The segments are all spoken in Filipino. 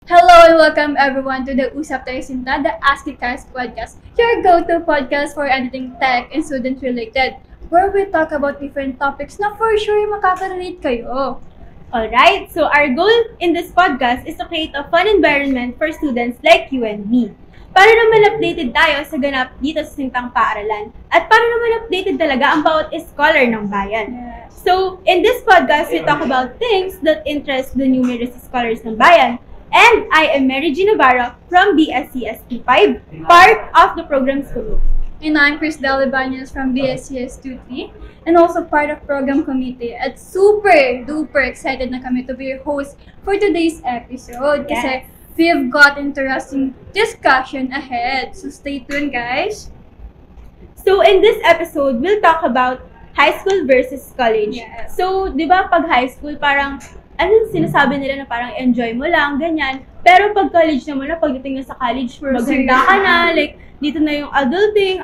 Hello and welcome everyone to the Usap Tayo Sinta, the Ask It Cast podcast, your go-to podcast for anything tech and student-related, where we talk about different topics na for sure makaka-relate kayo. Alright, so our goal in this podcast is to create a fun environment for students like you and me. Para naman updated tayo sa ganap dito sa Sintang Paaralan at para naman updated talaga ang bawat scholar ng bayan. So, in this podcast, we talk about things that interest the numerous scholars ng bayan. And I am Mary G. Navarro from BSCS 25, part of the programs committee. And I'm Chris Dalibañez from BSCS 23 and also part of program committee. At super duper excited na kami to be your host for today's episode kasi we've got interesting discussion ahead. So stay tuned, guys. So in this episode, we'll talk about high school versus college. Yes. So, di ba pag high school, parang sinasabi nila na parang enjoy mo lang, ganyan. Pero pag college naman na, pagdating na sa college, maghanda ka na, like, dito na yung adulting,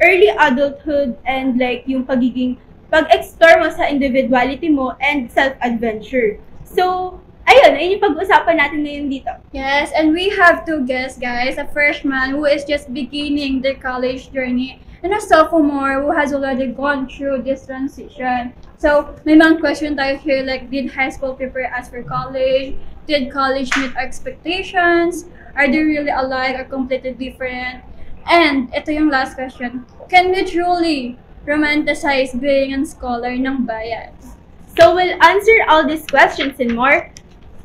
early adulthood, and like, yung pag-explore mo sa individuality mo and self-adventure. So, ayun yung pag-usapan natin ngayon dito. Yes, and we have two guests, guys. A freshman who is just beginning their college journey and a sophomore who has already gone through this transition. So, may mga question tayo here like, did high school prepare us for college? Did college meet our expectations? Are they really alike or completely different? And ito yung last question. Can we truly romanticize being a scholar ng bayan? So, we'll answer all these questions and more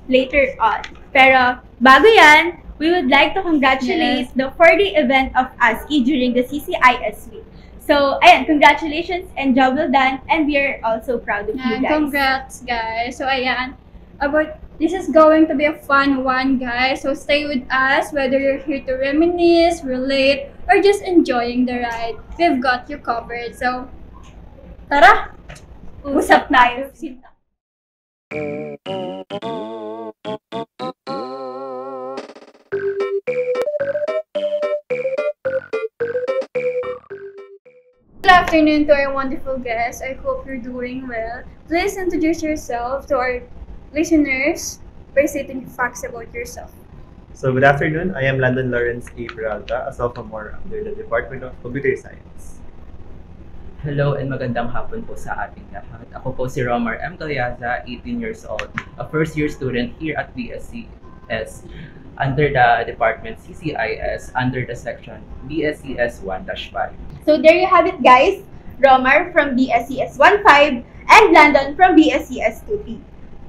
later on. Pero, bago yan, we would like to congratulate the 4-day event of ASCII during the CCIS week. So, ayan, congratulations and job well done, and we are also proud of you guys. Congrats, guys. So, ayan, this is going to be a fun one, guys. So, stay with us, whether you're here to reminisce, relate, or just enjoying the ride. We've got you covered. So, tara! Usap tayo. Good afternoon to our wonderful guests. I hope you're doing well. Please introduce yourself to our listeners by stating facts about yourself. So, good afternoon. I am Landon Lawrence A. Peralta, a sophomore under the Department of Computer Science. Hello and magandang hapon po sa ating lahat. Ako po si Romar M. Calyaza, 18 years old, a first-year student here at BSCS under the Department CCIS under the section BSCS 1-5. So there you have it, guys. Romar from BSCS 15 and Landon from BSCS 2P.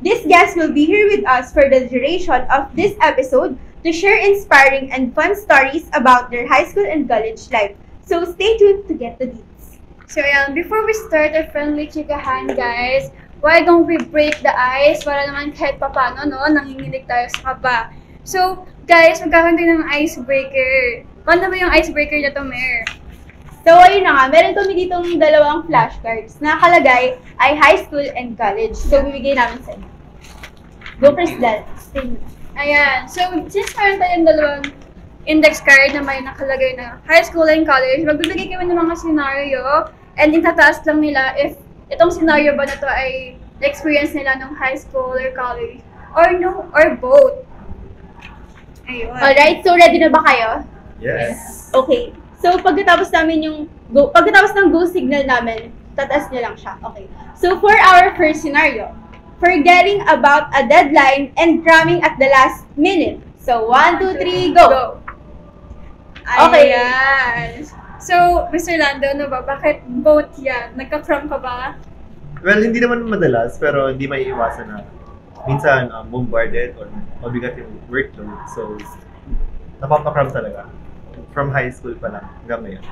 These guests will be here with us for the duration of this episode to share inspiring and fun stories about their high school and college life. So stay tuned to get the deets. So, ayan, before we start our friendly chikahan, guys, why don't we break the ice para naman kahit papano, no, nanginginig tayo sa kaba. So, guys, magkakaroon tayo ng icebreaker. Paano ba yung icebreaker na to, Mer? So, ayun na nga, meron kami ditong dalawang flashcards na nakalagay ay high school and college. So, bibigay namin sa inyo. Go first, Dal. Stay mo. Ayan. So, since meron tayong dalawang index card na may nakalagay na high school and college, magbibigay kami ng mga scenario and itataas lang nila if itong scenario ba na to ay experience nila ng high school or college or no, or both. Ayun. Alright, so ready na ba kayo? Yes. Okay. So, pagkatapos ng go signal namin, tataas niyo lang siya. Okay. So, for our first scenario, forgetting about a deadline and cramming at the last minute. So, 1, 2, 3, go! Okay. Ayan. So, Mr. Lando, ano ba? Bakit both yan? Nagka-cram ka ba? Well, hindi naman madalas, pero hindi may iwasan na minsan bombarded or mabigat yung workload. So, napapakram talaga. From high school pa lang, hanggang ngayon.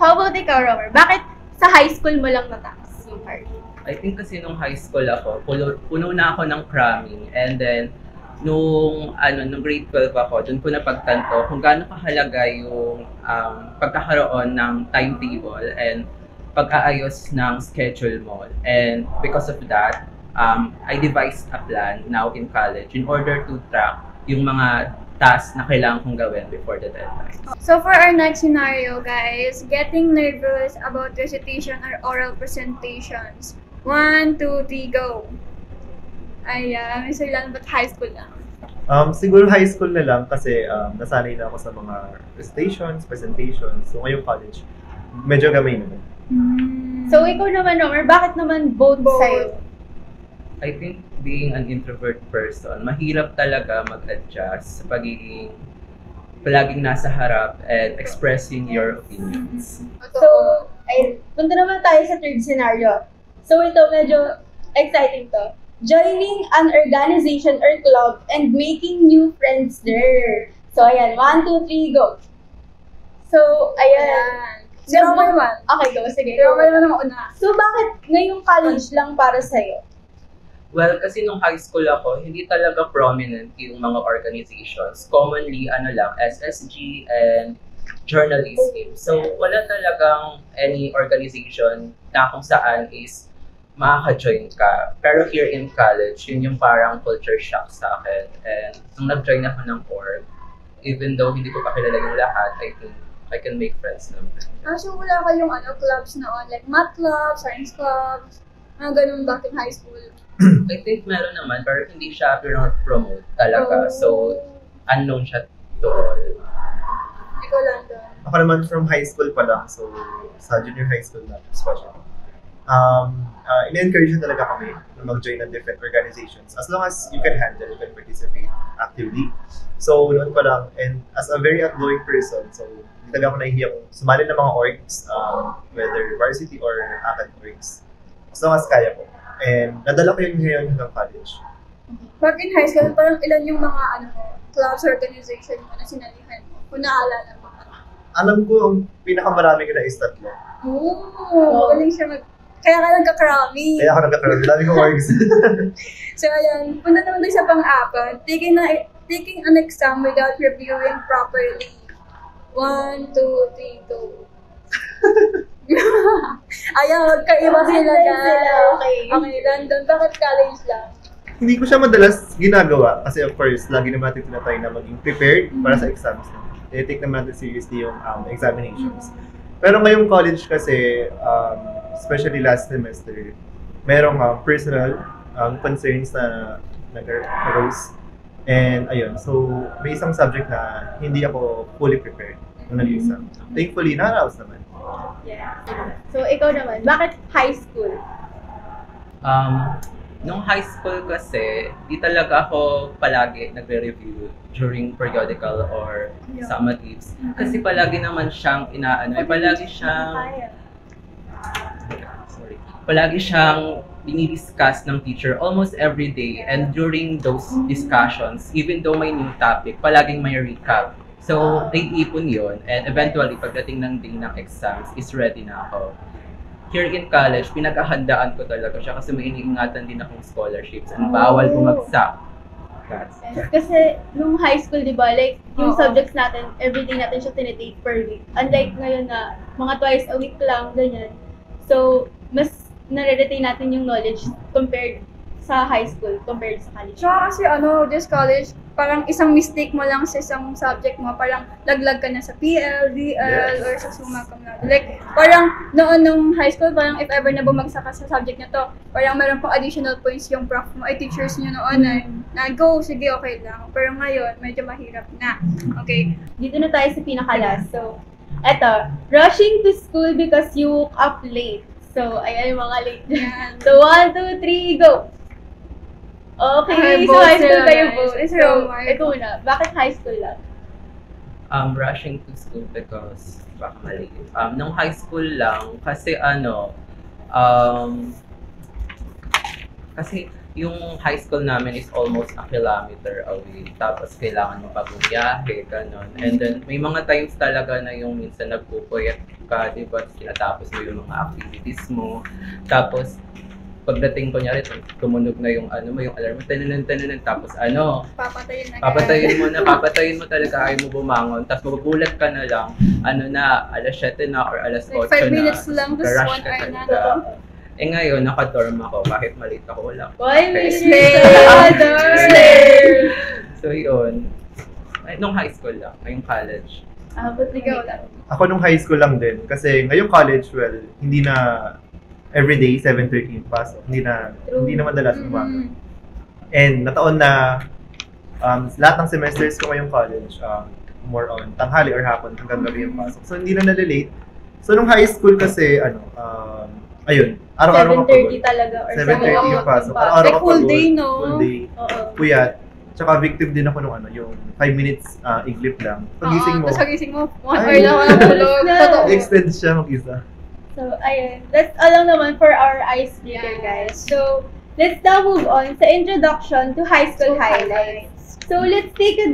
How about ikaw, Robert? Bakit sa high school mo lang natapos yung part? I think kasi nung high school ako, puno na ako ng cramming, and then nung grade 12 ako, dun ko napagtanto kung gaano kahalaga yung pagkakaroon ng timetable and pag-aayos ng schedule mo. And because of that, I devised a plan now in college in order to track yung mga tasks na kailangan kong gawin before the deadline. So for our next scenario, guys, getting nervous about recitation or oral presentations. 1, 2, 3, go! Ayan, Mr. Lan, but high school lang. Siguro high school na lang kasi nasanay na ako sa mga recitations, presentations. So ngayong college, medyo gamay naman. So, ikaw naman, Romer, bakit naman both sa'yo? I think being an introvert person, mahirap talaga mag-adjust sa pagiging palaging nasa harap and expressing your opinions. So, ayun, punta naman tayo sa third scenario. So, ito medyo exciting to. Joining an organization or club and making new friends there. So, ayan, 1, 2, 3, go. So, ayan. Si Romer man. Okay, go. Sige. Si Romer naman ang una. So, bakit ngayong college lang para sa'yo? Well, kasi nung high school ako, hindi talaga prominent yung mga organizations. Commonly, SSG and journalism. So, wala talagang any organization na kung saan is makaka-join ka. Pero here in college, yun yung parang culture shock sa akin. And nung nag-join ako ng org, even though hindi ko pa kilala yung lahat, I think I can make friends naman. So wala kayong clubs noon, like math clubs, science clubs, mga ganun back in high school? I think meron naman, pero hindi siya promote talaga. So, unknown siya to all. Ikaw lang doon. Ako naman from high school pa lang, so sa junior high school na especially. In-encourage na talaga kami na mag-join ng different organizations as long as you can handle, you can participate actively. So, noon pa lang, and as a very outgoing person, so hindi talaga ako nahihiyang sumali ng mga orgs, whether varsity or acad orgs, as long as kaya ko. And nadala ko yun ngayon hanggang college. Back in high school, parang ilan yung mga clubs organization mo na sinalihan mo? Kung naalala mo. Alam ko, ang pinakamarami ko na is 3. Magaling siya Kaya ka nagka-crummy. Kaya ako nagkakaroon. Dami kong orgs. So, ayan. Punta naman tayo sa pang-apat. Taking an exam without reviewing properly. 1, 2, 3, go. Ayan, magkaiba sila guys. Okay, London. Bakit college lang? Hindi ko siya madalas ginagawa kasi of course, lagi naman natin tinatry na maging prepared para sa exams. I-take naman natin seriously yung examinations. Pero ngayong college kasi, especially last semester, merong personal concerns na nag-arose. And ayun, so may isang subject na hindi ako fully prepared nung nag-exam. Thankfully, na-arouse naman. Yeah. So, ikaw naman, bakit high school? Nung high school kasi, di talaga ako palagi nagre-review during periodical or summatives. Kasi palagi naman siyang palagi siyang dinidiscuss ng teacher almost every day. And during those discussions, even though may new topic, palaging may recap. So, naiipon yun. And eventually, pagdating ng day ng exams, is ready na ako. Here in college, pinaghahandaan ko talaga siya kasi may iniingatan din akong scholarships and bawal bumagsak. Kasi nung high school, di ba, like, yung subjects natin, everyday natin siya tinitake per week. Unlike ngayon na mga twice a week lang, ganyan. So, mas nare-retain natin yung knowledge compared sa high school, compared sa college. Tsaka kasi this college, parang isang mistake mo lang sa isang subject mo, parang laglag ka na sa PL, DL, or sa summa cum laude. Like, parang noon nung high school, parang if ever na bumagsak ka sa subject na to, parang meron pang additional points yung prof mo, ay teachers nyo noon na go, sige, okay lang. Pero ngayon, medyo mahirap na. Okay. Dito na tayo sa pinaka-last. So, eto, rushing to school because you woke up late. So, ayan yung mga late dyan. So, 1, 2, 3, go! Okay, so high school kayo po. So, ikaw na, bakit high school lang? Rushing to school because baka mali. Nung high school lang, kasi kasi yung high school namin is almost a kilometer away. Tapos kailangan mo pa bumiyahe, gano'n. And then may mga times talaga na yung minsan nagpupuyat ka, di ba? Tinatapos mo yung mga activities mo. Tapos pagdating ko niya rin, tumunog na yung yung alarm mo, tanan, tapos papatayin mo talaga, ayaw mo bumangon, tapos magugulat ka na lang, alas 7 na or alas 8 like 5 na. minutes lang, tapos 1 hour na. Eh ngayon, naka-dorm ako, kahit malate ako, wala. Why, So yun, nung high school lang, ngayong college. But ikaw lang. Ako nung high school lang din, kasi ngayong college, well, hindi na everyday 7:30 yung pasok. Hindi na madalas umaga. And nataon na lahat ng semesters ko ngayong college, more on tanghali or hapon hanggang gabi yung pasok. So, hindi na nalilate. So, nung high school kasi, ayun, araw-araw 7:30 talaga or 7:30 yung pasok. pa. Araw-araw Like ka whole pagod. day, no? Whole day. Oo. Puyat. Tsaka victim din ako nung yung 5 minutes iglip lang. Pagising mo, Tapos pagising mo, 1 hour Ay. na ako natulog. No. Totoo. extend siya mag-isa. So, ayun. That's all lang naman for our icebreaker, guys. So, let's now move on sa introduction to high school highlights. So, let's take a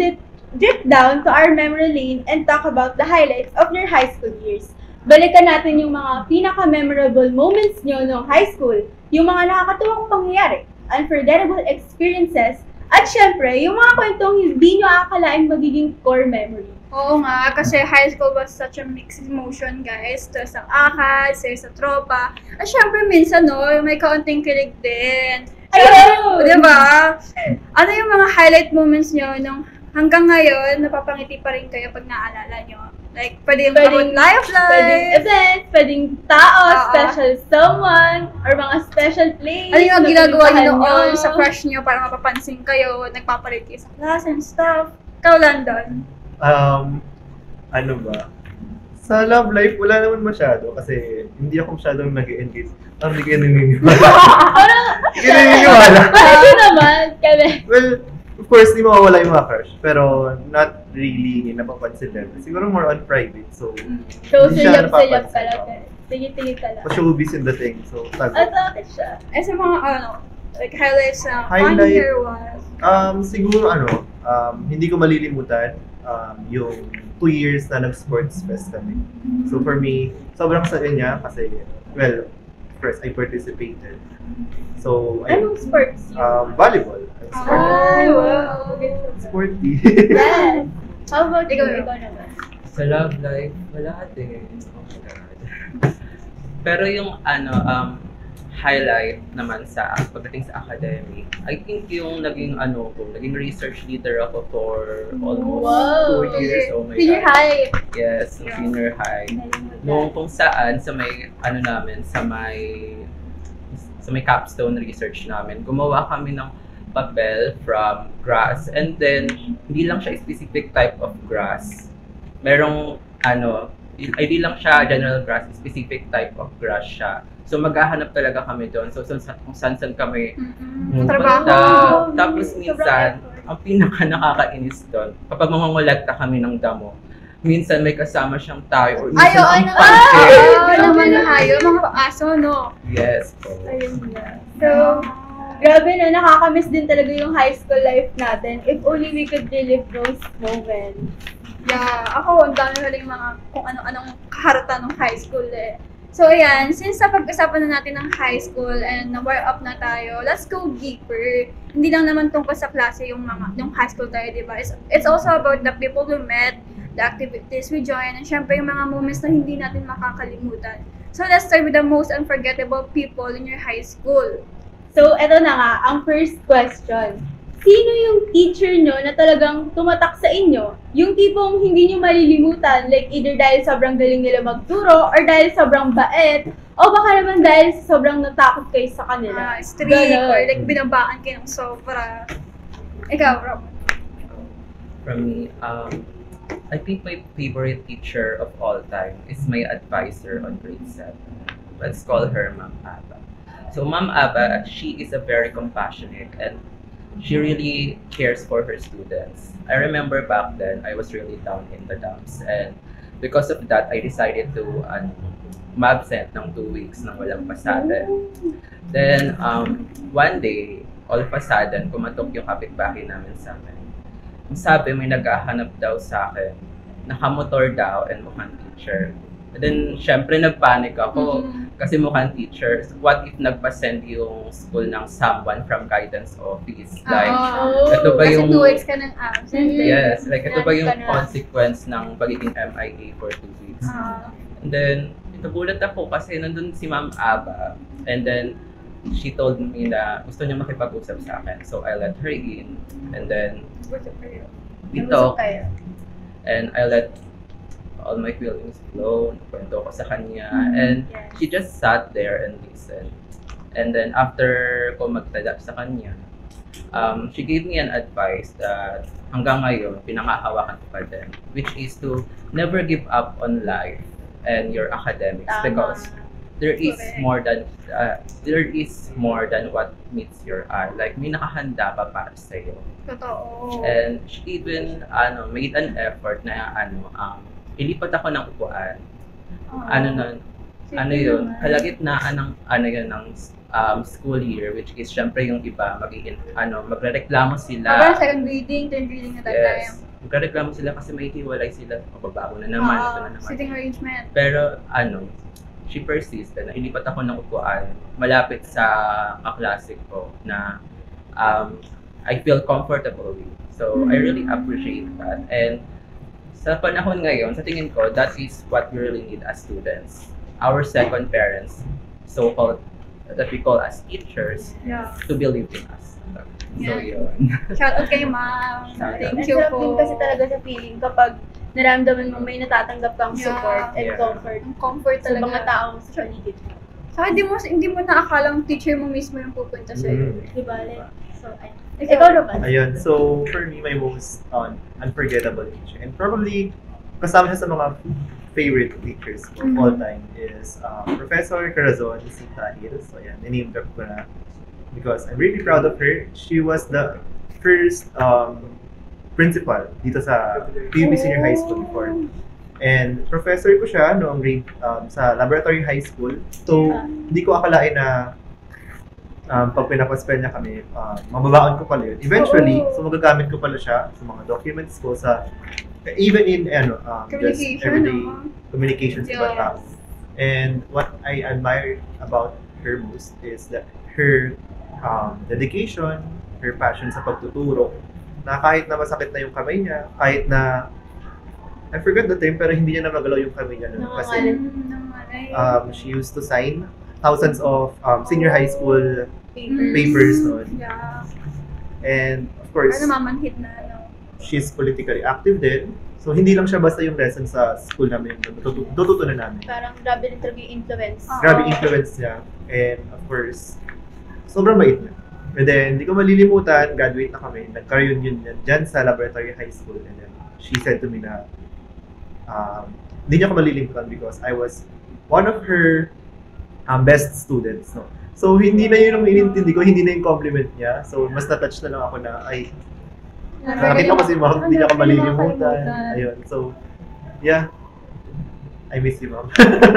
dip down to our memory lane and talk about the highlights of your high school years. Balikan natin yung mga pinaka-memorable moments nyo noong high school, yung mga nakakatuwang pangyayari, unforgettable experiences, at syempre, yung mga kwentong hindi nyo akalaing magiging core memory. Oo nga, kasi high school was such a mixed emotion, guys. Stress sa akad, stress sa tropa. At syempre, minsan, no, may kaunting kilig din. Ayun! Di ba? Ano yung mga highlight moments nyo nung hanggang ngayon, napapangiti pa rin kayo pag naalala nyo? Like, pwede yung Pwedeng- about Pwedeng life. event, pwedeng tao, Oo. special someone, or mga special place. Ano yung na ginagawa nyo pinuntahan noon sa crush nyo para mapapansin kayo, nagpapalit kayo sa class and stuff? Ikaw, Landon. Ano ba? Sa love life, wala naman masyado kasi hindi ako masyadong nag-engage. Hindi kayo naniniwala. Hindi kayo naniniwala. Ito naman, kami. Well, of course, di mawawala yung mga crush. Pero not really napapansin din. Siguro more on private. So, So, hindi siya sulyap-sulyap napapansin. pala. Tingin-tingin ka lang. Pa-showbiz yung dating. So, tago. At bakit siya? Eh, sa mga, like highlights na Highlight. one year was. Siguro hindi ko malilimutan yung 2 years na nag-sports fest kami. So for me, sobrang saya niya kasi, well, first, I participated. So, Anong sports yun? volleyball. Ay, wow. Sporty. Yes. How about Ikaw, you? ikaw naman. Sa love life, wala din. Oh my God. Pero yung highlight naman sa pagdating sa academic, I think yung naging research leader ako for almost Wow. 2 years. Oh my Senior God. high. Yes, Yeah. senior high. Nung kung saan sa may sa may capstone research namin, gumawa kami ng papel from grass, and then hindi lang siya specific type of grass. Merong hindi lang siya general grass, specific type of grass siya. So maghahanap talaga kami doon. So kung saan kami Trabaho. pumunta. Tapos Sobrang minsan, effort. ang pinaka nakakainis doon, kapag mangungulekta kami ng damo, minsan may kasama siyang tayo or minsan ang pansit. Ano man na hayo, mga aso, no? Yes po. Ayun na. So, grabe na, nakakamiss din talaga yung high school life natin. If only we could relive those moments. Yeah, ako, ang dami huling mga kung ano-anong kaharata ng high school eh. So, ayan, since napag-usapan na natin ng high school and na-wire up na tayo, let's go deeper. Hindi lang naman tungkol sa klase yung high school tayo, di ba? It's also about the people we met, the activities we joined, and syempre yung mga moments na hindi natin makakalimutan. So, let's start with the most unforgettable people in your high school. So, eto na nga, ang first question. Sino yung teacher nyo na talagang tumatak sa inyo? Yung tipong hindi nyo malilimutan, like either dahil sobrang galing nila magturo, or dahil sobrang bait, o baka naman dahil sobrang natakot kayo sa kanila. Strict, Ganon. or like binabaan kayo ng sobra. Ikaw, Rob. From me, I think my favorite teacher of all time is my advisor on grade 7. Let's call her Ma'am Aba. So Ma'am Aba, she is a very compassionate and she really cares for her students. I remember back then, I was really down in the dumps, and because of that, I decided to ma-absent ng 2 weeks nang walang pasada. Then, one day, all of a sudden, kumatok yung kapitbahay namin sa amin. Ang sabi, may naghahanap daw sa akin, nakamotor daw and mukhang teacher. And then, syempre, nagpanic ako. Kasi mukhang teacher, what if nagpa-send yung school ng someone from guidance office? Like, ito ba Kasi yung... 2 weeks ka ng absent. Yes, like ito ba yung Ka na. consequence ng pagiging MIA for 2 weeks? And then, nagulat ako kasi nandun si Ma'am Aba, and then she told me na gusto niya makipag-usap sa akin. So, I let her in, and then we talked, and I let all my feelings flow, kwento ko sa kanya, and she just sat there and listened. And then after ko magtala sa kanya, she gave me an advice that hanggang ngayon, pinangahawakan ko pa din, which is to never give up on life and your academics Tama. because there is Correct. more than what meets your eye. Like, may nakahanda pa para sa'yo. Totoo. And she even made an effort na ilipat ako ng upuan. Sige Yun, naman. kalagitnaan ng ng school year, which is syempre yung iba magrereklamo sila. Parang second reading, third reading na that time. Yes. Magrereklamo sila kasi may hiwalay sila. Mababago na naman, ito na naman. Sitting arrangement. Pero she persisted na ilipat ako ng upuan malapit sa kaklase ko na I feel comfortable with. So, I really appreciate that. And sa panahon ngayon, sa tingin ko, that is what we really need as students. Our second parents, so-called, that we call as teachers, Yeah. to believe in us. So, Yeah. yun. Shout out kay ma'am. Shout out. Thank Ang you sarap po. din kasi talaga sa feeling kapag naramdaman mo may natatanggap kang Yeah. support and Yeah. comfort Ang comfort sa mga talaga. taong sa paligid mo. Saka hindi mo naakalang teacher mo mismo yung pupunta sa'yo. Diba? Like, so, ayun. Ikaw Ikaw naman. Ayun, so for me, my most unforgettable teacher, and probably kasama siya sa mga favorite teachers of all time is Professor Corazon Sintahil. So yan, name drop ko na because I'm really proud of her. She was the first principal dito sa PUP Senior High School before. And professor ko siya noong grade sa laboratory high school. So, hindi ko akalain na pag pinapaspel niya kami, mababaon ko pala yun. Eventually, so magagamit ko pala siya sa mga documents ko sa even in just Communication, everyday no? communications Yes. about tao. And what I admire about her most is that her dedication, her passion sa pagtuturo, na kahit na masakit na yung kamay niya, kahit na I forgot the term, pero hindi niya na magalaw yung kamay niya nun. Kasi she used to sign thousands of senior high school papers nun. Yeah. And of course, Ano mamanhit na, no? she's politically active din. So hindi lang siya basta yung lesson sa school namin yung natututunan namin. Parang grabe rin talaga yung influence. Grabe influence niya. And of course, sobrang bait niya. And then, hindi ko malilimutan, graduate na kami. Nagka-reunion yan dyan sa laboratory high school. And then, she said to me na, hindi niya ko malilimutan because I was one of her best students. No? So, hindi na yun ang inintindi ko, hindi na yung compliment niya. So, mas na-touch na lang ako na, ay, nakakita ko si ma'am, hindi niya ko malilimutan. Ayun, so, yeah. I miss you, ma'am.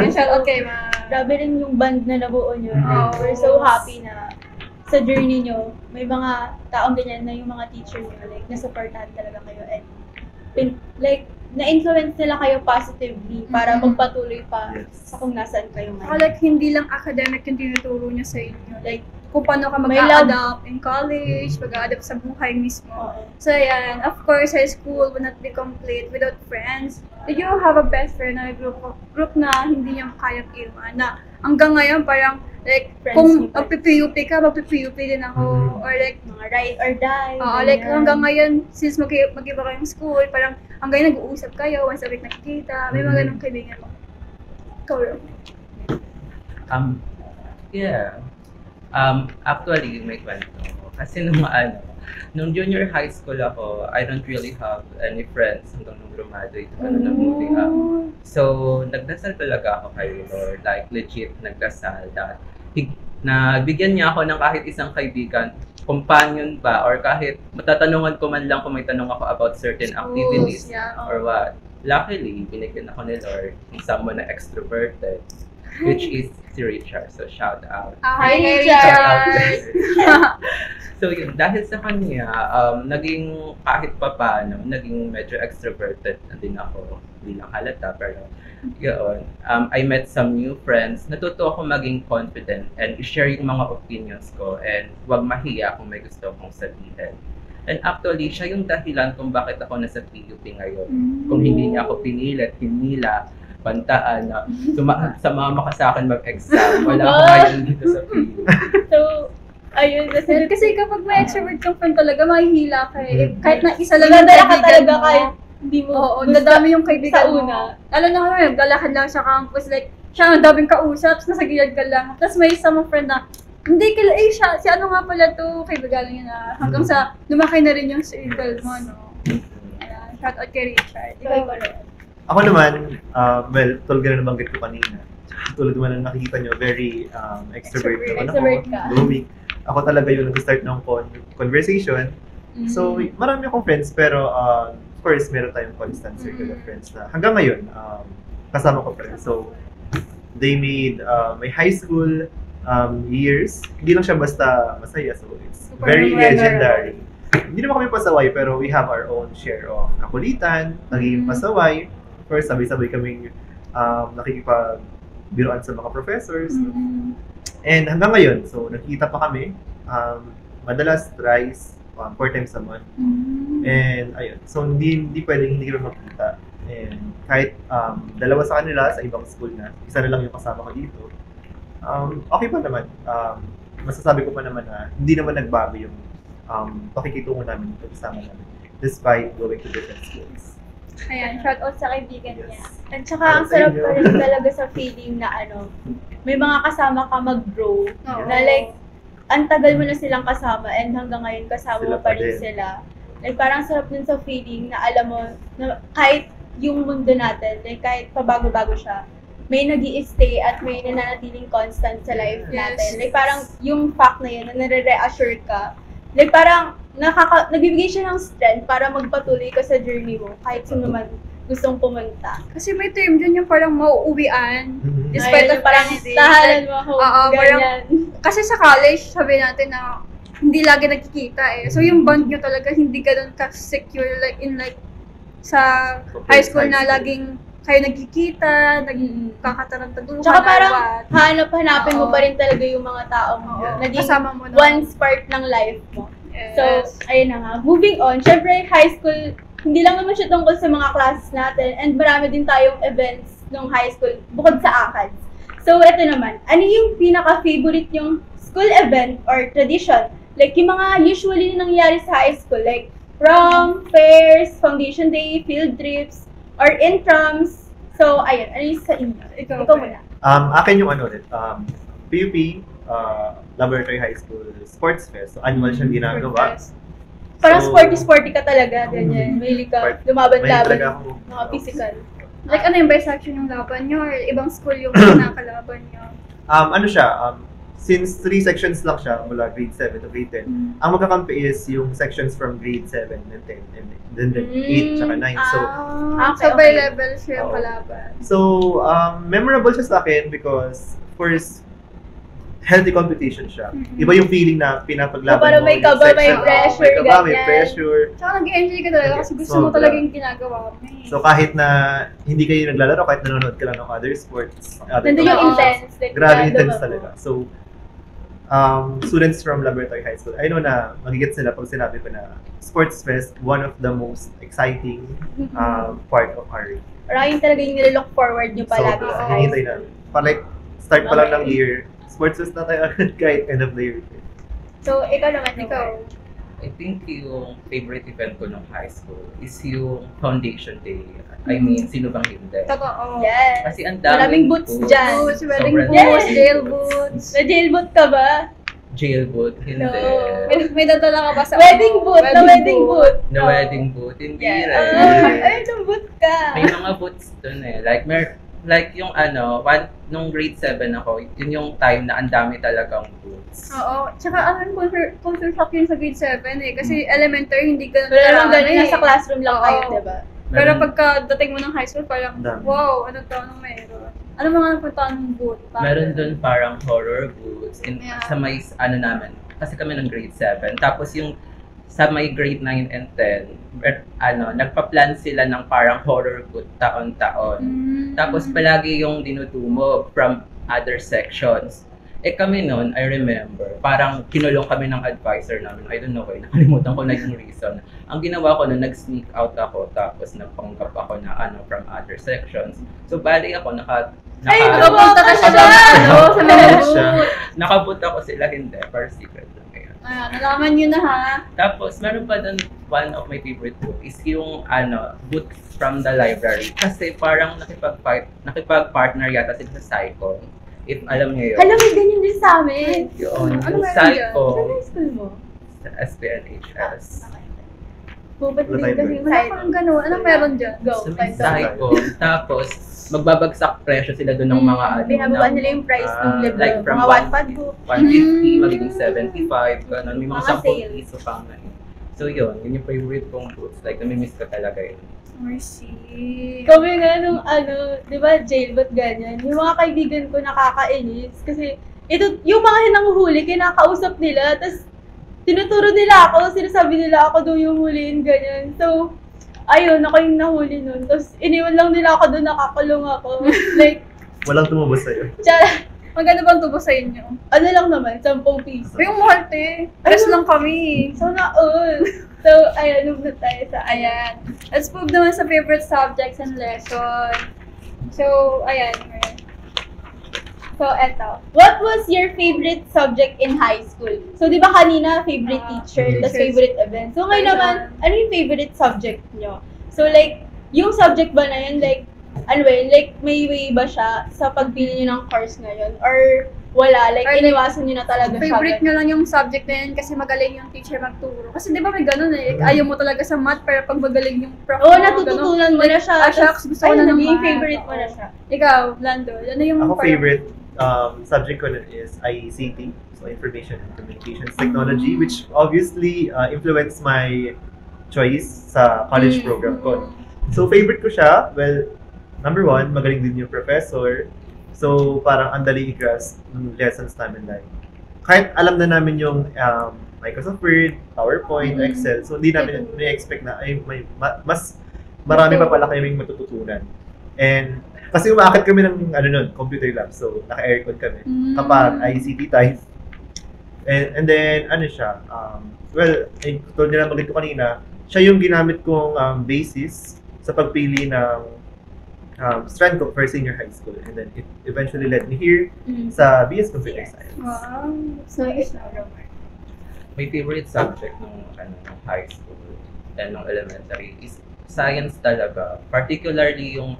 Shout out kay ma'am. Grabe rin yung band na nabuo nyo. Mhm. We're so happy na sa journey nyo, may mga taong ganyan na yung mga teacher nyo, like, nasupportahan talaga kayo and na-influence nila kayo positively para magpatuloy pa Yes. sa kung nasaan kayo Saka ngayon. like, hindi lang academic yung tinuturo niya sa inyo. Like, kung paano ka May mag-a-adapt in college, mag-a-adapt sa buhay mismo. Oo. So, yan. Of course, high school would not be complete without friends. Did you have a best friend na group na hindi niya kayang iwan? Na hanggang ngayon, parang, like, Friends kung niyo pa. magpi-PUP ka, magpi-PUP din ako. Mhm. Or like, Mga ride or die. like, ganyan. hanggang ngayon, since mag-iba kayong school, parang hanggang nag-uusap kayo, once a week nakikita, may mga Mhm. ganong kaibigan mo. Ikaw, Ro. Yeah. Actually, may kwento. Kasi nung junior high school ako, I don't really have any friends hanggang nung graduate ako na moving up. So, nagdasal talaga ako kay Lord. Like, legit, nagdasal that bigyan niya ako ng kahit isang kaibigan, companion ba, or kahit matatanungan ko man lang kung may tanong ako about certain activities Yeah. or what. Luckily, binigyan ako ni Lord ng someone na extroverted, which is si Richard. So, shout out. Hi, Richard! Shout out to Richard! Richard. So yun, dahil sa kanya, naging kahit papano, naging medyo extroverted na din ako. Hindi lang halata, pero yun. I met some new friends. Natuto ako maging confident and i-share yung mga opinions ko and huwag mahiya kung may gusto akong sabihin. And actually, siya yung dahilan kung bakit ako nasa PUP ngayon. Kung hindi niya ako pinilit, hinila, bantaan na sumama ka sa akin mag-exam. Wala ako ngayon dito sa PUP. So, ayun, Kasi kapag may extrovert kang friend talaga, mahihila ka eh. Kahit na isa lang Maganda yung ka kaibigan talaga mo. kahit hindi mo Oo, gusto dadami yung kaibigan sa mo. una. Lalo na kami, naglalakad lang sa campus, like, siya ang daming kausap, nasa gilid ka lang. Tapos may isa mong friend na, Hindi, siya, si ano nga pala to, kaibigan niya na, hanggang sa lumaki na rin yung circle mo, no? Ayan, shout out kay Richard. Ikaw ba rin? Ako naman, well, tulad na nabanggit ko kanina. Tulad naman na nakikita nyo, very extrovert naman ako. Extrovert ka. Blooming. Ako talaga yung nag-start ng conversation. So, marami akong friends, pero of course, meron tayong constant circle of friends na hanggang ngayon, kasama ko pa rin. So, they made my high school years. Hindi lang siya basta masaya. So, it's very legendary. Hindi naman kami pasaway, pero we have our own share of kakulitan, naging pasaway. Of course, sabay-sabay kaming nakikipagbiruan sa mga professors. And hanggang ngayon, so nakikita pa kami, madalas thrice, 4 times a month. And ayun, so hindi pwedeng hindi kami makita. And kahit dalawa sa kanila sa ibang school na, isa na lang yung kasama ko dito, okay pa naman. Masasabi ko pa naman na hindi naman nagbago yung pakikitungo namin ito kasama namin despite going to different schools. Ayan, shout out sa kaibigan niya. At saka ang sarap pa rin talaga sa feeling na may mga kasama ka mag-grow. Oo. Na like, ang tagal mo na silang kasama and hanggang ngayon kasama Sila mo pa pa rin din. sila. Like parang sarap din sa feeling na alam mo na kahit yung mundo natin, like kahit pabago-bago siya, may nag-i-stay at may nananatiling constant sa life Yes. natin. Like parang yung fact na yun, na nare-reassure ka, like parang nagbibigay siya ng strength para magpatuloy ka sa journey mo kahit sino man gustong pumunta. Kasi may term dyan yung parang mauuwian. Mhm. Despite Ayun, of parang anything. tahanan mo ako, Oo, ganyan. Kasi sa college, sabi natin na hindi lagi nagkikita eh. So yung bond nyo talaga hindi ganun ka-secure like sa high school na laging kayo nagkikita, nagkakatarantado. Tsaka parang hanapin mo Oo. pa rin talaga yung mga taong naging kasama mo na. one part ng life mo. Yes. So, ayun na nga. Moving on, syempre high school, hindi lang naman siya tungkol sa mga classes natin and marami din tayong events nung high school bukod sa ACADS. So, ito naman. Ano yung pinaka-favorite yung school event or tradition? Like, yung mga usually nangyayari sa high school, like prom, fairs, foundation day, field trips, or intrams. So, ayun. Ano yung sa inyo? Ikaw muna. Akin yung PUP, Laboratory High School Sports Fest. So, annual siyang ginagawa. Parang So, sporty ka talaga, ganyan. Mahilig ka, May talaga lumaban-laban, akong mga physical. Like ano yung by section yung laban nyo or ibang school yung nakalaban nyo? ano siya, since 3 sections lang siya mula grade 7 to grade 10, ang magkakampi is yung sections from grade 7 and 10 and then 8 tsaka 9. So, Okay, So by okay. level siya yung Oo. kalaban. so memorable siya sa akin because, of course, healthy competition siya. Iba yung feeling na pinapaglaban So, parang may yung kaba, may section. pressure, May kaba, may ganyan. pressure. Tsaka nag-enjoy ka talaga kasi gusto mo Sobra. talaga yung ginagawa mo eh. So kahit na hindi kayo naglalaro, kahit nanonood ka lang ng other sports, other Nandun yung competitions, intense. Like, grabe random intense ako. talaga. So, students from Laboratory High School, I know na magigit sila pag sinabi ko na Sports Fest, one of the most exciting part of our year. Parang yun talaga yung nililook forward nyo palagi So, sa high hinihintay school. na. Like, start pa lang ng Okay. year, Sports Fest na tayo kahit end of the year. So, ikaw naman, Ikaw. I think yung favorite event ko nung high school is yung Foundation Day. I mean, sino bang hindi? Totoo. Yes. Kasi ang Maraming daming boots food. dyan. Boots, wedding Sobrang boots, daming jail boots. Na-jailboot ka ba? Jail boot, hindi. No. May dadala ka ba sa Wedding boot, na wedding boot. Na wedding boot, hindi Yeah. rin. Ay, nung boot ka. May mga boots dun eh. Like yung nung grade 7 ako, yun yung time na ang dami talagang boots. Oo. Tsaka ano, culture shock yun sa grade 7 eh. Kasi elementary, hindi ganun Wala lang karami ganun, eh. nasa classroom lang Oo. kayo, diba? Pero pagka dating mo ng high school, parang, Dami. wow, ano to, anong meron? Ano mga napuntaan ng boot? Meron dun parang horror boots Yeah. sa may namin. Kasi kami ng grade 7. Tapos yung sa may grade 9 and 10, nagpa-plan sila ng parang horror boot taon-taon. Tapos palagi yung dinutumo from other sections. Kami noon, I remember, parang kinulong kami ng advisor namin. I don't know why, nakalimutan ko na yung reason. Ang ginawa ko na nag-sneak out ako, tapos nagpanggap ako na from other sections. So bali ako, nakapunta ka siya sa mga Siya. boot. nakabut ako sila, hindi, for secret lang yun. Ayan, nalaman nyo na ha. Tapos, meron pa doon, one of my favorite book is yung, book from the library. Kasi parang nakipag-partner yata sila sa Psycho. If alam niyo yun. Alam mo, ganyan din sa amin. Yun. Ano Yung meron site dyan? ko, Sa high school mo? sa SPNHS. Ba't Wala din tayong kasi break. yung Wala side? kang gano'n. Anong meron dyan? Go. Sa may kwento. site ko. Tapos, magbabagsak presyo sila doon ng mga ano. Binababa ng nila yung price ng libro. like from Mga Wattpad book. 150, magiging 75, ganun. May mga Mga 10 sale. piso pa nga. So yun yung favorite kong books. Like, namimiss ko talaga yun. Mercy. Kami nga nung di ba, jailbot ganyan. Yung mga kaibigan ko nakakainis. Kasi, yung mga nanguhuli, kinakausap nila. Tapos, tinuturo nila ako, sinasabi nila ako daw yung huliin, ganyan. So, ayun, ako yung nahuli nun. Tapos, iniwan lang nila ako doon, nakakulong ako. Like, Walang tumubos sa'yo. tsara, Maganda bang tubo sa inyo? ano lang naman, 10 piso. Uy, yung mahal, te. Rest lang kami. Sana all. So, ayan, move na tayo sa Ayan. Let's move naman sa favorite subjects and lesson. So, ayan. So, eto. What was your favorite subject in high school? So, di ba kanina, favorite teacher, tas teachers. favorite event. So, ngayon Ayun. naman, ano yung favorite subject nyo? So, like, yung subject ba na yun, like, ano ba yun, like, may way ba siya sa pagpili nyo ng course ngayon? Or wala? Like, Or like, iniwasan nyo na talaga siya? Favorite nyo lang yung subject na yun kasi magaling yung teacher magturo. Kasi di ba may ganun eh. Like, ayaw mo talaga sa math pero pag magaling yung prof Oo, mo, natututunan mo na siya. Ah, shucks, gusto ko na ng naging math. favorite mo na siya. Ikaw, Lando, ano yung Ako parang- favorite subject ko nun is ICT, so Information and Communications Technology, which obviously influenced my choice sa college program ko. So favorite ko siya, well, number one, magaling din yung professor. So parang ang dali i-grasp ng lessons namin like, kahit alam na namin yung Microsoft Word, PowerPoint, Excel, so hindi namin na-expect na ay, mas marami pa pala kaming matututunan. And kasi umaakit kami ng computer lab, so naka-aircon kami kapag ICT type. And then, ano siya, well, tulad nila maganda ko kanina, siya yung ginamit kong basis sa pagpili ng strand ko for senior high school. And then, it eventually led me here sa BS Computer Science. Wow, so Nice. My favorite subject nung high school and nung elementary is science talaga. Particularly yung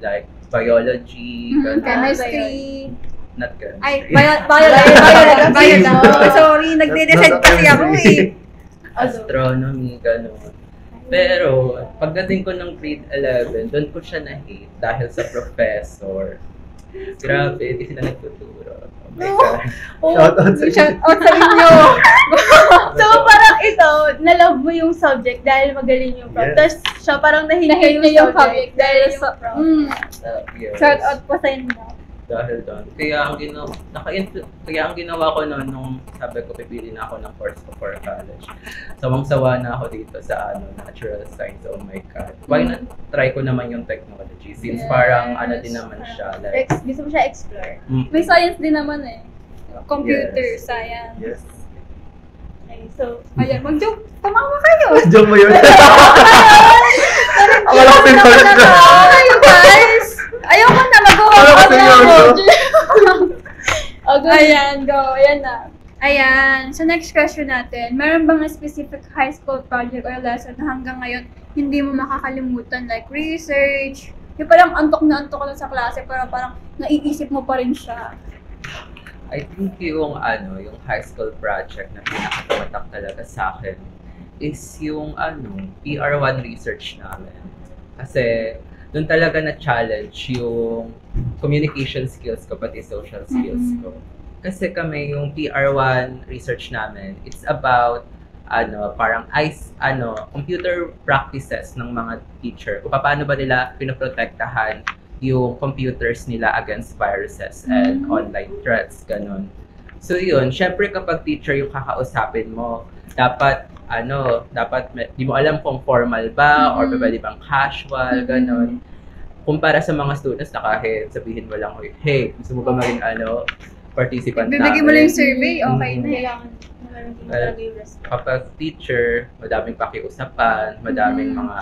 like biology, ganun. chemistry. Not chemistry. Ay, bio lang. Sorry, nagde-decide kasi ako eh. Astronomy, gano'n. Pero, pagdating ko ng grade 11, doon ko siya na-hate dahil sa professor. Grabe, hindi sila nagtuturo. Oh my God. Shout out sa Shout out sa inyo. So, parang ito, na-love mo yung subject dahil magaling yung prof. Yes. Tapos, siya parang Nahate nahinay niya yung subject subject dahil yung sa... prof. Yes. Shout out po sa inyo. Dahil doon. Kaya ang ginawa ko noon nung sabi ko pipili na ako ng course ko for college. Sawang-sawa na ako dito sa natural science. Oh my God. Why not try ko naman yung technology since parang din naman siya. Like, Gusto mo siya explore. May science din naman eh. Computer Yes. science. Yes. Okay, so, Ayan, mag-joke. Tumawa kayo. Diyan mo yun. Akala ko pinag Kayo guys. Ayoko na, mag-walk Akala ko out na ako. go. Ayan, go. Ayan na. Ayan. So next question natin. Meron bang specific high school project or lesson na hanggang ngayon hindi mo makakalimutan? Like research? Yung parang antok na antok ka lang sa klase pero parang naiisip mo pa rin siya. I think yung yung high school project na pinakatumatak talaga sa akin is yung PR1 research namin. Kasi doon talaga na-challenge yung communication skills ko pati social skills ko. Kasi kami yung PR1 research namin, it's about parang computer practices ng mga teacher. Kung paano ba nila pinoprotektahan yung computers nila against viruses and online threats, ganun. So yun, syempre kapag teacher yung kakausapin mo, dapat di mo alam kung formal ba or pwede bang casual, ganun. Kumpara sa mga students na kahit sabihin mo lang, hey, gusto mo ba maging participant namin? Bibigyan mo lang yung survey, okay na. Kailangan naman din talaga yung response. Kapag teacher, madaming pakiusapan, madaming mga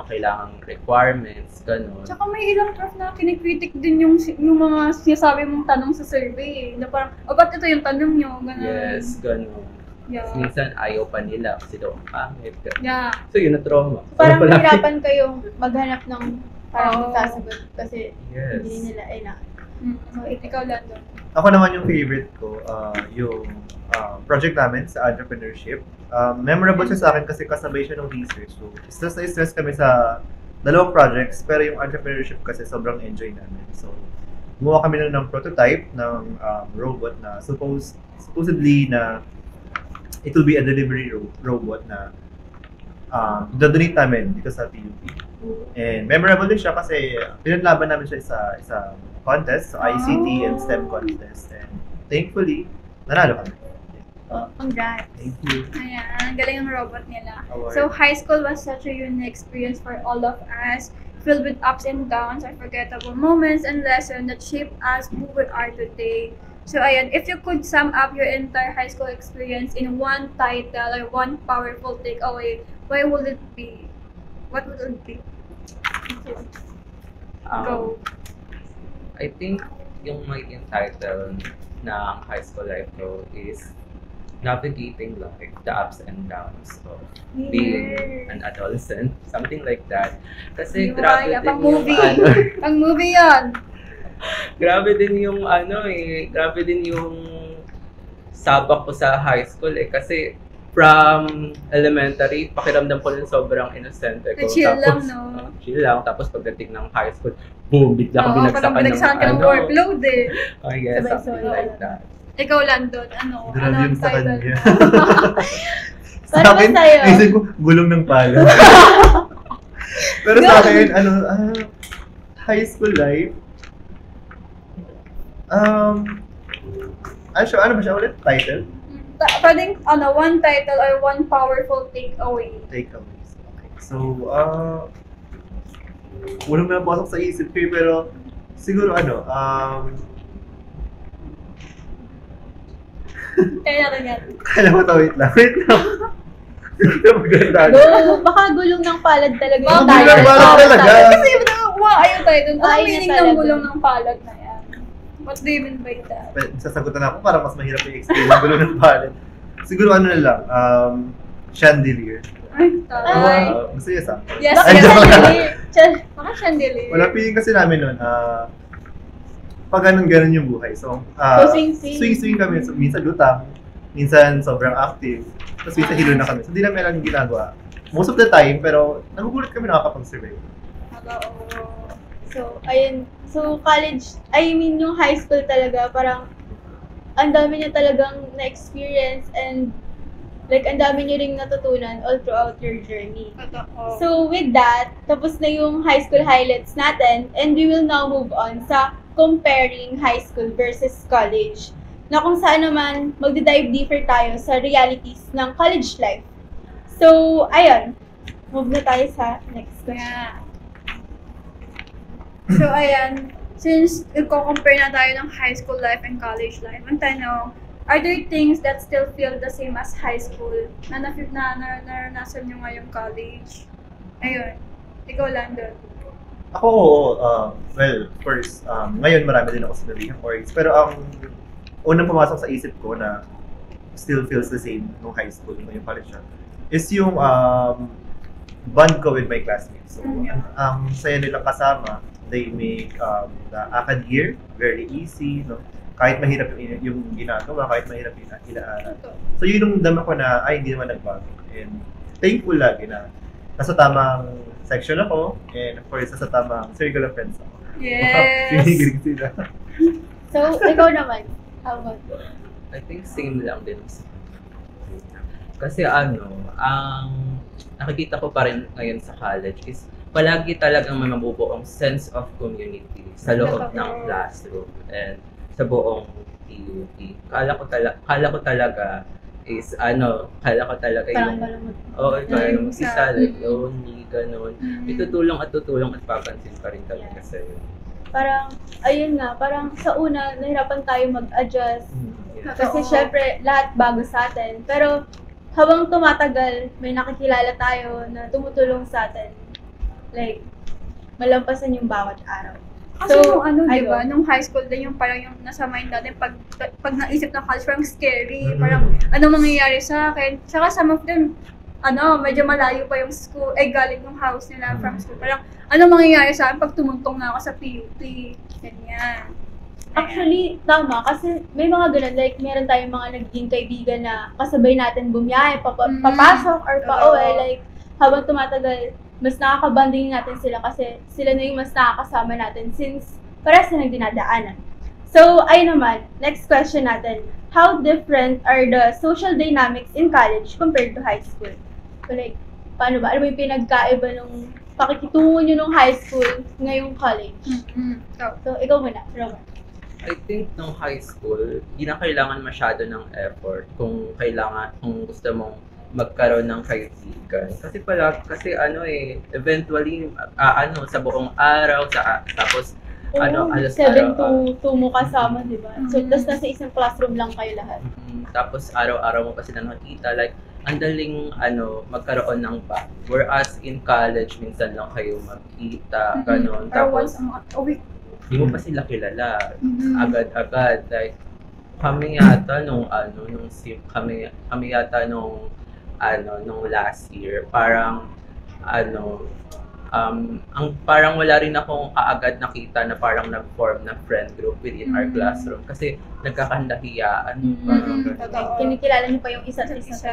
kailangang requirements, ganun. Tsaka may ilang prof na kinikritik din yung mga sinasabi mong tanong sa survey. Na parang, ba't ito yung tanong nyo? Ganun. Yes, ganun. Yeah. Minsan ayaw pa nila kasi daw ang pangit. Ganun. Yeah. So yun na trauma. Parang Wala pa- mahirapan kayong maghanap ng parang Oo. sasagot kasi Yes. hindi nila Ikaw lang doon. Ako naman yung favorite ko, yung project namin sa entrepreneurship. Memorable siya sa akin kasi kasabay siya ng research. So, stress na stress kami sa dalawang projects, pero yung entrepreneurship kasi sobrang enjoy namin. So, gumawa kami ng prototype ng robot na supposedly na it will be a delivery robot na donate namin dito sa PUP. And memorable din siya kasi pinaglaban namin siya sa isang contest, sa ICT and STEM contest. And thankfully, nanalo kami. Congrats. Thank you. Ayan, galing ng robot nila. Award. So, high school was such a unique experience for all of us, filled with ups and downs, unforgettable moments, and lessons that shaped us who we are today. So, ayan, if you could sum up your entire high school experience in one title or one powerful takeaway, why would it be? What would it be? Go. I think yung magiging title ng high school life ko is navigating life, the ups and downs of being an adolescent, something like that. Kasi grabe din pang yung movie. ano, Pang movie yan. grabe din yung grabe din yung sabak ko sa high school kasi from elementary, pakiramdam ko rin sobrang innocent ko. Chill lang, no? Chill lang. Tapos pagdating ng high school, boom, bigla ka Oo, parang binagsakan ka ng workload eh. I guess, Sabay-sabay. something like that. Ikaw lang doon, ano Grabe ang yung sa title? kanya. Para ba sa'yo? naisip ko, gulong ng pala. Pero sa akin, high school life, ano ba siya ulit? Title? Pwedeng, one title or one powerful takeaway. Takeaways. Okay. So, walang napasok sa isip ko pero siguro Kaya natin yan. kala mo to, wait lang. Maganda. Go! Baka gulong ng palad talaga yung Gulong title. ng palad talaga. Kasi ayaw tayo dun. Ano Ayaw na meaning ng talaga. gulong ng palad na yan? What do you mean by that? Sasagutan ako para mas mahirap yung experience ng gulo ng palad. Siguro na lang, chandelier. Ay, taray. Gusto niyo sa? Yes, Ay, yes. joke lang. Chandelier. Baka chandelier. Wala feeling kasi namin nun, pag ganun yung buhay. So, swing-swing. swing kami. So, minsan lutang, minsan sobrang active, tapos minsan hilo na kami. So, hindi namin alam yung ginagawa. Most of the time, pero nagugulat kami nakakapag-survive. Oo. So, ayun. So, yung high school talaga, parang ang dami niya talagang na-experience and like, ang dami niyo ring natutunan all throughout your journey. Totoo. So, with that, tapos na yung high school highlights natin and we will now move on sa comparing high school versus college. Na kung saan naman magdi-dive deeper tayo sa realities ng college life. So, ayun. Move na tayo sa next question. Yeah. So, ayan. Since i-compare na tayo ng high school life and college life, ang tanong, are there things that still feel the same as high school na naranasan nyo ngayong college? Ayun. Ikaw lang doon. Ako, well, first, ngayon marami din ako sinabihang course. Pero ang unang pumasok sa isip ko na still feels the same nung high school, nung college siya, is yung bond ko with my classmates. So, ang saya nilang kasama, they make the acad year very easy, no? Kahit mahirap yung ginagawa, kahit mahirap yung inaaral. So yun yung dama ko na, ay, hindi naman nagbago. And thankful lagi na nasa tamang section ako, and of course, nasa tamang circle of friends ako. Yes! Pinigilig sila. So, ikaw naman. How about you? I think same lang din. Kasi ang nakikita ko pa rin ngayon sa college is palagi talagang may mabubuong sense of community sa loob ng classroom and sa buong PUP. Kala ko talaga is kala ko talaga Parang yung malamot. parang Yung isa sa- like lonely, ganun. May tutulong at papansin pa rin talaga Yeah. sa'yo. Parang, ayun nga, parang sa una, nahirapan tayo mag-adjust. Yeah. Kasi Oo. syempre, lahat bago sa atin. Pero, habang tumatagal, may nakikilala tayo na tumutulong sa atin. Like, malampasan yung bawat araw. Kasi So, nung di ayun. ba, nung high school din yung parang yung nasa mind natin, pag naisip ng college, parang scary, Mhm. parang ano mangyayari sa akin. Tsaka some of them, medyo malayo pa yung school, galing yung house nila from school. Parang, ano mangyayari sa akin pag tumuntong na ako sa PUP? Ganyan. Actually, tama. Kasi may mga ganun. Like, meron tayong mga naging kaibigan na kasabay natin bumiyahe, papasok or pauwi. Oo. Like, habang tumatagal, mas nakakabanding natin sila kasi sila na yung mas nakakasama natin since parehas na nagdinadaanan. So, ayun naman, next question natin. How different are the social dynamics in college compared to high school? So, like, paano ba? Ano ba yung pinagkaiba nung pakikitungo nyo nung high school ngayong college? So, ikaw muna, Roman. I think nung high school, di na kailangan masyado ng effort kung gusto mong magkaroon ng kaibigan. Kasi eventually, sa buong araw, tapos, alas 7 to 2 mo kasama, di ba? So, tas nasa isang classroom lang kayo lahat. Tapos araw-araw mo pa sila nakikita, like, ang daling magkaroon ng bond. Whereas in college, minsan lang kayo magkita, gano'n. Or once Tapos, a week. di mo pa sila kilala. Agad-agad. Like, kami yata nung last year, parang, parang wala rin akong kaagad nakita na parang nag-form na friend group within our classroom. Kasi nagkakandahiyaan. Parang Totoo. Kinikilala niyo pa yung isa't isa. So,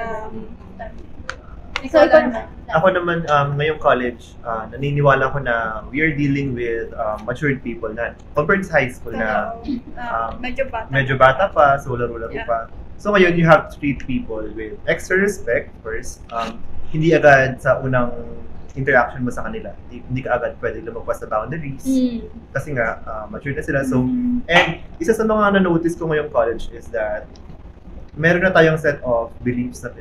Ikaw ikaw naman. naman. Ako naman, ngayong college, naniniwala ko na we are dealing with matured people na compared sa high school na medyo bata pa, so laro-laro pa. So ngayon, you have to treat people with extra respect first. Hindi agad sa unang interaction mo sa kanila. Hindi ka agad pwede lumagpas sa boundaries. Kasi nga, mature na sila. So, and isa sa mga na-notice ko ngayong college is that meron na tayong set of beliefs na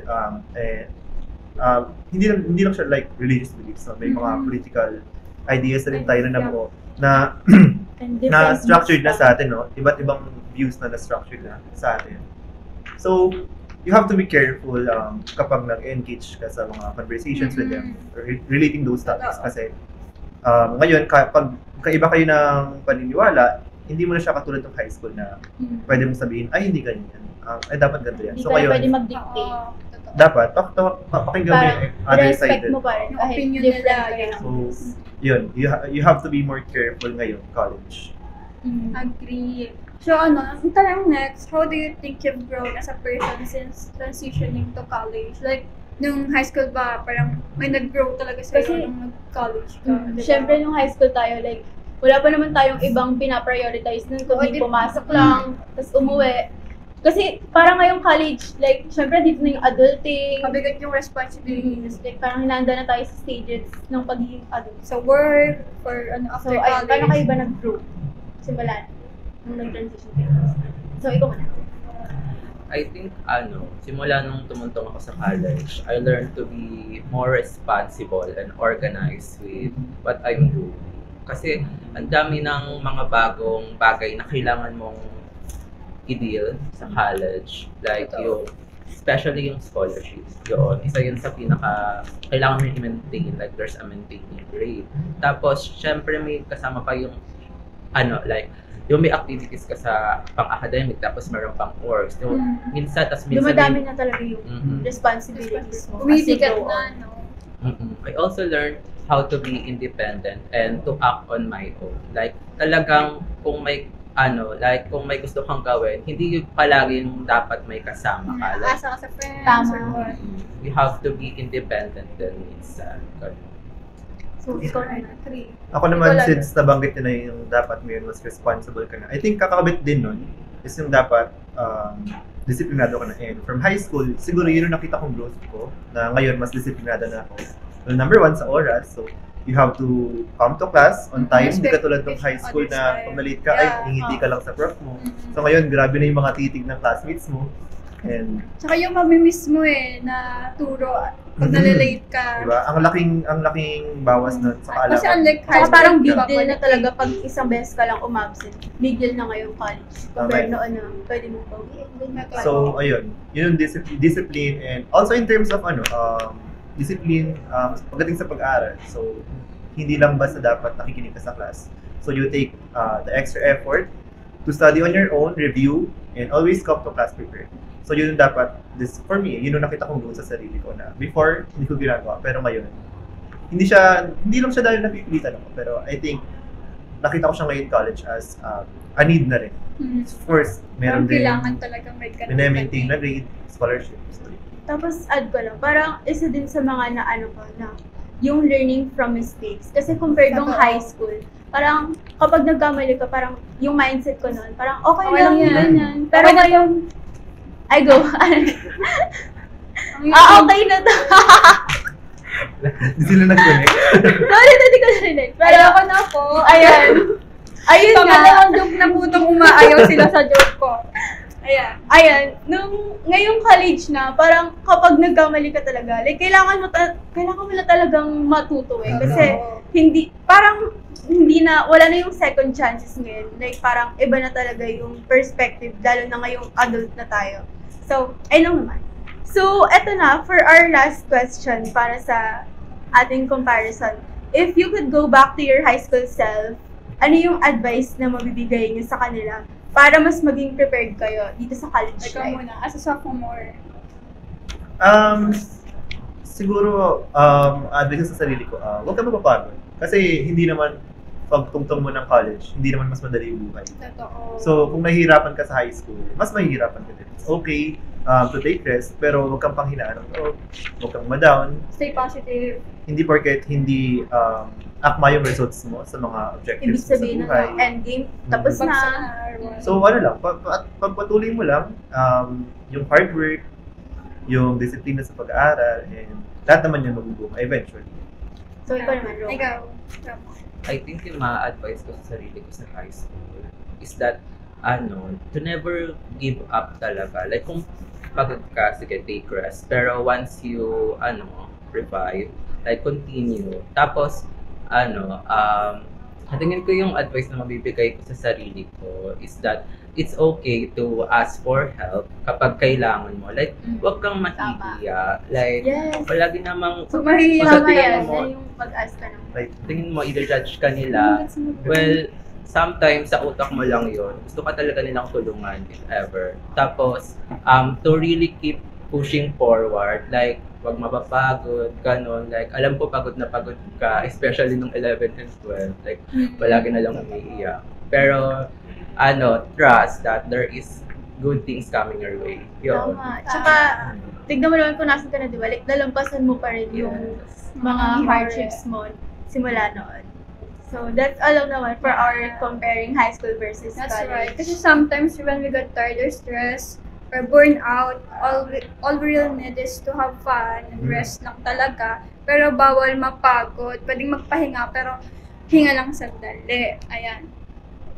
hindi lang siya like religious beliefs. So, may mga political ideas na rin tayo na nabuo na na structured na sa atin, no? Iba't ibang views na na-structured na sa atin. So, you have to be careful kapag nag-engage ka sa mga conversations with them or relating those topics kasi ngayon, pag kaiba kayo ng paniniwala, hindi mo na siya katulad ng high school na pwede mong sabihin, ay hindi ganyan, ay dapat ganito yan. Hindi So ka ngayon, pwede mag-dictate. dapat pakinggan mo yung other respect side. mo pa rin Yung kahit opinion different nila, kayo. So, yun, you have to be more careful ngayon, college. Agree. So ang tanong next, how do you think you've grown as a person since transitioning to college? Like, nung high school ba, parang may nag-grow talaga sa'yo Kasi, nung nag-college ka? Diba? Siyempre, nung high school tayo, like, wala pa naman tayong ibang pinaprioritize nun kundi pumasok lang, tapos umuwi. Kasi parang ngayong college, like, syempre dito na yung adulting. Mabigat yung responsibilities. Like, parang hinanda na tayo sa stages ng pagiging adult. Sa work, or So, after ayun, college. paano kayo ba nag-grow? Simula nung nag-transition kayo. So, ikaw muna. I think, simula nung tumuntong ako sa college, I learned to be more responsible and organized with what I'm doing. Kasi, ang dami ng mga bagong bagay na kailangan mong i-deal sa college. Like, especially yung scholarships. Yun, isa yun sa kailangan mo i-maintain. Like, there's a maintaining grade. Tapos, syempre, may kasama pa yung, yung may activities ka sa pang-academic, tapos meron pang works. So, minsan Dumadami na talaga yung responsibilities mo. Bumibigat as you go na, on. no? I also learned how to be independent and to act on my own. Like, talagang kung may gusto kang gawin, hindi palagi yung dapat may kasama ka. Like, Asa ka sa friends. Tama. or what. you have to be independent din minsan. So, ikaw na. Ako naman, Ikaw lang. since nabanggit na yung dapat ngayon mas responsible ka na, I think kakabit din nun is yung dapat disiplinado ka na. And from high school, siguro yun yung nakita kong growth ko na ngayon mas disiplinado na ako. Well, number one, sa oras. So, you have to come to class on time. Hindi ka tulad ng high school na pag na-late ka, ay, hingiti ka lang sa prof mo. So ngayon, grabe na yung mga titig ng classmates mo. And, Tsaka yung mamimiss mo na turo pag nalilate ka. diba? Ang laking bawas na sa kaalaman. Kasi unlike high Saka school, parang big diba, deal na balik- talaga pag isang beses ka lang umabsent. Big deal na ngayong college. Compared Tama. noon na pwede mo bawiin. So, ayun. Yun yung discipline and also in terms of discipline pagdating sa pag-aaral. So, hindi lang basta dapat nakikinig ka sa class. So, you take the extra effort to study on your own, review, and always come to class prepared. So, yun yung dapat, for me, yun yung nakita kong growth sa sarili ko na before, hindi ko ginagawa. Pero ngayon, hindi lang siya dahil napipilitan ako. Pero I think, nakita ko siya ngayon college as a need na rin. Of course, meron Parang din kailangan talaga may ganun. minemaintain na grade, scholarships. Tapos add ko lang, parang isa din sa mga na ano ko na yung learning from mistakes. Kasi compared nung Totoo. high school, parang kapag nagkamali ka, parang yung mindset ko noon, parang okay, Okay lang lang yan. ganyan. Pero Okay na ngayon, I go, okay na to. Hindi sila nag-connect. Sorry, hindi ko narinig. Pero, Ayoko na po. ayan. Ayun nga. Pangalawang joke na po itong umaayaw sila sa joke ko. Ayan. Ayan, ngayong college na, parang kapag nagkamali ka talaga, like, kailangan mo na talagang matuto eh. Kasi, wala na yung second chances ngayon. Like, parang iba na talaga yung perspective, lalo na ngayong adult na tayo. So, ayun naman. So, eto na, for our last question, para sa ating comparison. If you could go back to your high school self, ano yung advice na mabibigay niyo sa kanila para mas maging prepared kayo dito sa college Ikaw life? muna, as a sophomore. Siguro, advice sa sarili ko, huwag ka mapapagod. Kasi hindi naman, pagtungtong mo ng college, hindi naman mas madali yung buhay. Totoo. So, kung nahihirapan ka sa high school, mas mahihirapan ka din. It's okay to take rest, pero huwag kang panghinaan ng loob, huwag kang ma-down. Stay positive. Hindi porket hindi akma yung results mo sa mga Ibig objectives mo sa sabihin buhay. na endgame, tapos Bagsak na. na, everyone. So, ano lang, pagpatuloy mo lang yung hard work, yung disiplina sa pag-aaral, and lahat naman yung magubuhay eventually. So, ikaw naman, Ro. Ikaw. I think yung ma-advise ko sa sarili ko sa high school is that, to never give up talaga. Like, kung pagod ka, sige, take rest. Pero once you, revive, like, continue. Tapos, tingin ko yung advice na mabibigay ko sa sarili ko is that it's okay to ask for help kapag kailangan mo. Like, huwag kang mahihiya. Like, Yes. palagi namang, So, mahihirap Sa Tama tingin yan. mo- Yan yung pag-ask ka naman. Like, tingin mo, i-judge ka nila. Well, sometimes sa utak mo lang yon. Gusto ka talaga nilang tulungan, if ever. Tapos, to really keep pushing forward, like, wag mapapagod, ganon. Like, alam ko pagod na pagod ka, especially nung 11 and 12. Like, palagi na lang umiiyak. Pero, trust that there is good things coming your way. Yun. Tama. Tsaka, tignan mo naman kung nasan ka na, di ba? Like, lalampasan mo pa rin yung Yes. mga hardships mo simula noon. So, that's all naman for our comparing high school versus That's college. right. Kasi sometimes when we get tired or stressed or burn out, all we really need is to have fun and rest lang talaga. Pero bawal mapagod. Pwedeng magpahinga pero hinga lang sandali. Ayan.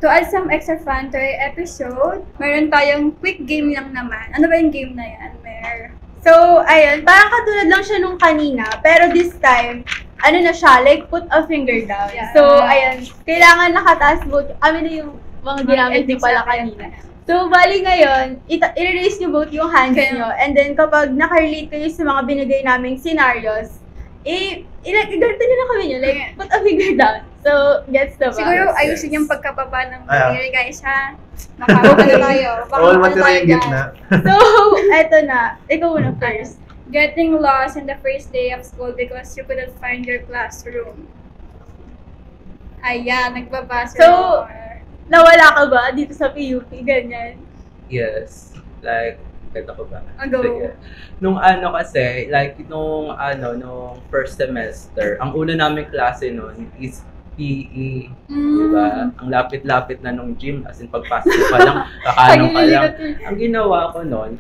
To add some extra fun to our episode, meron tayong quick game lang naman. Ano ba yung game na yan, Mer? So, ayun, parang katulad lang siya nung kanina, pero this time, na siya, like, put a finger down. Yeah. So, ayun, kailangan nakataas both, na yung mga ginamit niyo pala kanina. So, bali ngayon, i-raise niyo both yung hands Okay. niyo, and then kapag nakarelate kayo sa mga binigay naming scenarios, ganito niyo na kami niyo, like, put a finger down. So, gets the vibe. Siguro Yes. ayusin yung pagkababa ng Ah. barrier, guys, ha? Makawa na tayo. all matira yung gitna. So, eto na. Ikaw muna first. Getting lost in the first day of school because you couldn't find your classroom. Ayan, nagbabasa. So, Nawala ka ba dito sa PUP? Ganyan. Yes. Like, kanta ko ba? Go. Sige. Nung kasi, like, nung first semester, ang una namin klase nun is PE. Diba? Ang lapit-lapit na nung gym, as in pagpasok ko pa lang, kakanong ka lang. Ang ginawa ko nun,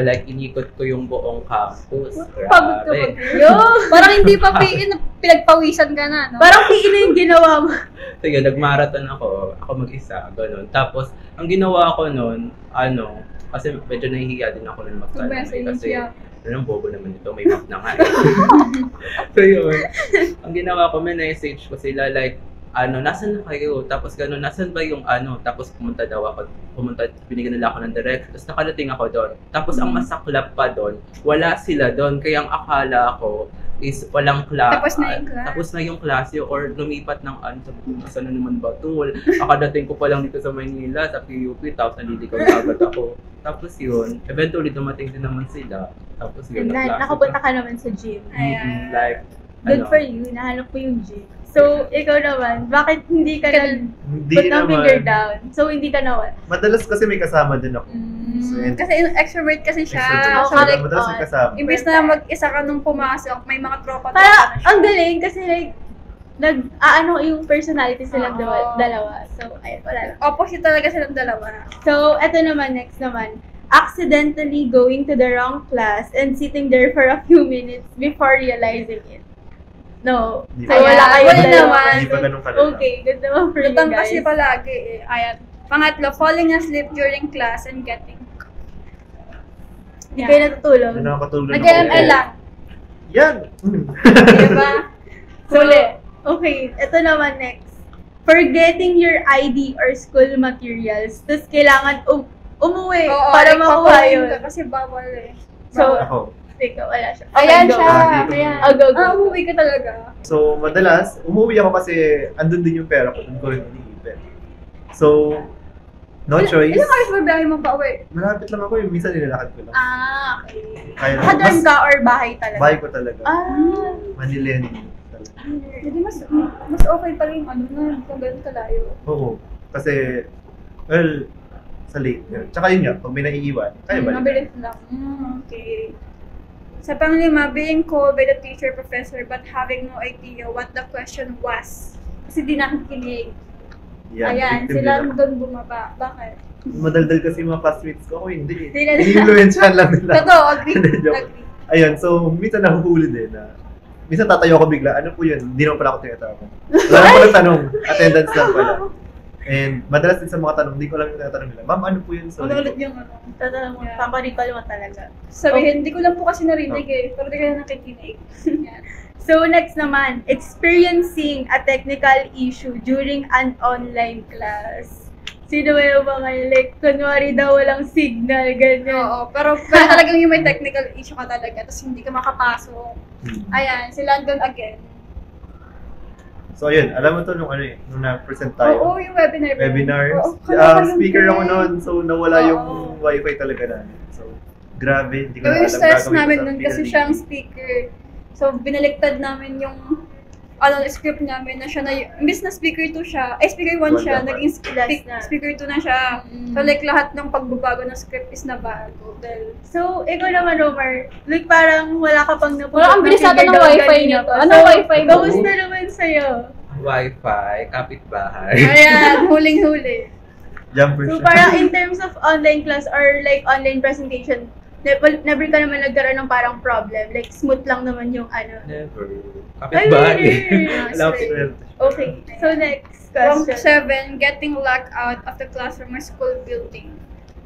like, inikot ko yung buong campus. Pagod ka Grabe. Yo! Parang hindi pa pinagpawisan ka na, no? Parang PE na yung ginawa mo. Sige, nag-marathon ako mag-isa, ganun. Tapos, ang ginawa ko nun, kasi medyo nahihiya din ako nun magtanong. Mag-message Kasi, siya. bobo naman ito, may map na nga. So yun, ang ginawa ko, may message ko sila, like, nasan na kayo? Tapos gano'n, nasan ba yung Tapos pumunta, binigyan nila ako ng direct. Tapos nakalating ako doon. Tapos ang masaklap pa doon, wala sila doon. Kaya ang akala ko is walang class. Tapos na yung class. Tapos na yung klase or lumipat ng saan na naman ba tool. Akadating ko pa lang dito sa Manila, sa PUP, tapos naliligaw na agad ako. Tapos yun, eventually dumating din naman sila. Tapos yun, And then, nagklase nakapunta pa. ka naman sa gym. Ayan. Like, Good Ano? for you, nahanap mo yung gym. So, ikaw naman, bakit hindi ka Hindi put ng finger naman. down? So, hindi ka naman. Madalas kasi may kasama din ako. So, and Kasi extrovert kasi siya. extrovert So, siya. like, Madalas may kasama. imbis na mag-isa ka nung pumasok, may mga tropa na Parang, siya. ang galing kasi like, nag-aano yung personality silang Oo. dalawa. So, ayun, wala lang. Opposite talaga silang dalawa. So, eto naman, next naman. Accidentally going to the wrong class and sitting there for a few minutes before realizing it. No. Hindi So, pa. wala kayo Wala dalawa. naman. Hindi pa ganun kalala. Okay, good naman for you Lutang guys. kasi palagi eh. Ayan. Pangatlo, falling asleep during class and getting Hindi kayo natutulog. Ano, nakakatulog na Nag-ML lang. Yan! Diba? So, okay, ito naman next. Forgetting your ID or school materials, tapos kailangan umuwi Oo, para like, makuha papawin yun. ka kasi bawal eh. So, Ako. ikaw, wala siya. Ayan go. siya. Dito. Ayan. Go, go. Umuwi ka talaga. So, madalas, umuwi ako kasi andun din yung pera ko. Doon ko rin iniipin. So, no choice. Ilang oras ba biyahe mo pa uwi? Malapit lang ako yung minsan nilalakad ko lang. Okay. Kaya Nakadorm ka or bahay talaga? bahay ko talaga. Manileño talaga. Hindi mas okay pa rin ano na kung ganun kalayo. Oo. Kasi, well, sa late yun. Tsaka yun nga, pag may naiiwan, kaya balik. Mabilis lang. Okay. Sa panglima, being called by the teacher, professor, but having no idea what the question was. Kasi di nakikinig. Yan, Ayan, victim sila din ako. doon bumaba. Bakit? Madaldal kasi yung mga classmates ko. Ako hindi. Hindi na- Ini-influensyahan lang nila. Totoo, agree. Hindi, joke. Agree. Ayun, so minsan nahuhuli din na minsan tatayo ako bigla, ano po yun? Hindi naman pala ako tinatawag. Wala lang pala tanong, attendance lang pala. And madalas din sa mga tanong, hindi ko alam yung tinatanong nila. Ma'am, ano po yun? Ano ulit yung ano? Totoo mo, Yeah. paparicall mo talaga. Sabihin, hindi ko lang po kasi narinig eh. Pero di ka na nakikinig. Yan. So, next naman, experiencing a technical issue during an online class. Sino ba yung mga, like, kunwari daw walang signal, ganyan. Oo, pero talagang yung may technical issue ka talaga, tapos hindi ka makapasok. Hmm. Ayan, sila doon again. So ayun, alam mo to nung ano eh, nung na-present tayo. Oo, yung webinar. Webinar. Oo, kaya yun Speaker din. ako noon, so nawala Oo. yung wifi talaga namin. So, grabe, hindi ko na Yung alam stress gagawin ko namin sa nun kasi PLDT. siyang speaker. So, binaliktad namin yung script namin na siya na, imbis na speaker 2 siya, speaker 1 siya, One naging Last na. speaker 2 na siya. So, like, lahat ng pagbabago ng script is na bago. Dahil, So, ikaw naman, Romar, like parang wala ka pang napupot. Wala, ang bilis natin ng wifi nito. Anong wifi mo? Kamusta naman sa'yo? Wi-Fi, kapitbahay. ayan, huling-huli. Jumper So, siya. parang in terms of online class or like online presentation, never ka naman nagkaroon ng parang problem. Like, smooth lang naman yung ano. Never. Ay, Kapitbahay. weird. Love Straight. it. Okay, so next From question. 7, getting locked out of the classroom or school building.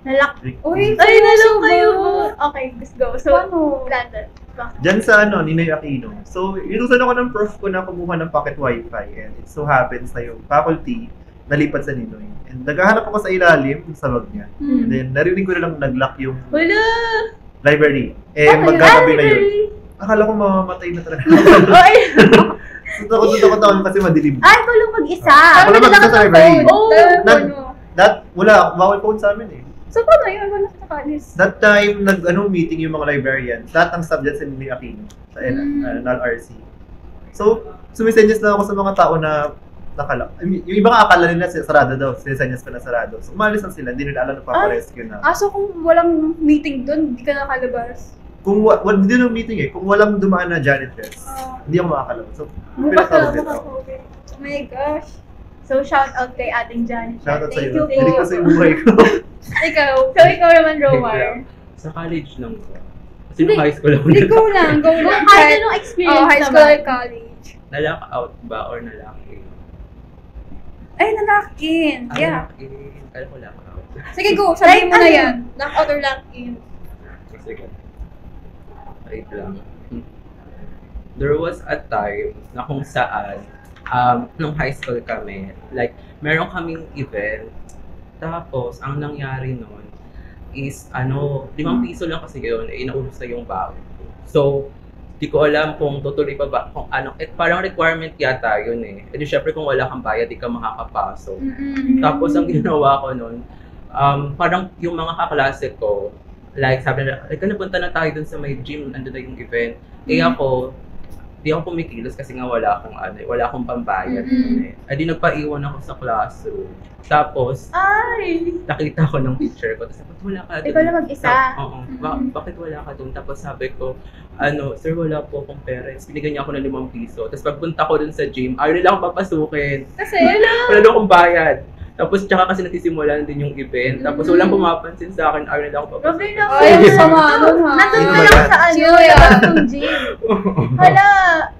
Nalak. Uy, Ay, nalok ba? kayo po. Okay, let's go. So, Paano? Brandon. Diyan sa Ninoy Aquino. So, inusan ako ng prof ko na kumuha ng pocket wifi and it so happens na yung faculty nalipat sa Ninoy. And naghahanap ako sa ilalim sa bag niya. And then, narinig ko na lang nag-lock yung Wala! library. Ah, Magkagabi na yun. library. Akala ko mamamatay na talaga. Ay! So, takot ako kasi madilim. Ay, ikaw lang mag-isa. Ako lang mag-isa sa library. Oh! Wala, bawal phone sa amin eh. So, paano yun? Wala ka nakalis. That time, meeting yung mga librarians. Lahat ng subjects sa Ninoy Aquino. Sa NAL-RC. So, sumisenyas lang ako sa mga tao na nakala. I mean, yung iba nga akala nila sarado daw. Sinesenyas ko na sarado. So, umalis lang sila. Hindi nila alam na paparescue na. So kung walang meeting doon, hindi ka nakalabas. Kung hindi nung meeting eh. Kung walang dumaan na janitress, hindi ako makakalabas. So, Bukas pinatawag na din ako. ako. Oh my gosh. So, shout out kay ating Janet. Shoutout Thank sa'yo. you Hindi ko po. sa buhay ko. Ikaw. So, ikaw naman, Romar. Sa college lang ko. Kasi Hindi. nung high school ako Hindi, go lang. Go lang. Kahit anong experience high school naman. or college. Na-lock out ba or na-lock in? Ay, na-lock in. Yeah. Lock in. Kala ko lock out. Sige, go. Sabihin mo na Like, yan. Lock out or lock in. Sige. Wait lang. There was a time na kung saan nung high school kami, like, meron kaming event. Tapos, ang nangyari nun is, 5 piso lang kasi yun, inaubos na yung baon ko. So, di ko alam kung tutuloy pa ba, kung ano, parang requirement yata yun eh. E di syempre kung wala kang bayad, di ka makakapasok. Tapos, ang ginawa ko nun, parang yung mga kaklase ko, like, sabi nila, napunta na tayo dun sa may gym, andun na yung event. Eh ako, di ako kumikilos kasi nga wala akong pambayad. Adi nagpaiwan ako sa classroom. Tapos, nakita ko ng teacher ko. Tapos sabi ko, wala ka dun. Ikaw lang mag-isa? Oo. Bakit wala ka dun? Tapos sabi ko, sir, wala po akong parents. Binigyan niya ako ng 5 piso. Tapos pagpunta ko dun sa gym, ayaw nila akong papasukin. Kasi, yun Wala akong bayad. Tapos tsaka kasi nagsisimula na din yung event. Tapos walang pumapansin sa akin, ayaw nila akong papasukin. Ay, sama nun ha. Nandun Sino ka ba lang yan? sa Sino labas yan? ng gym. Hala,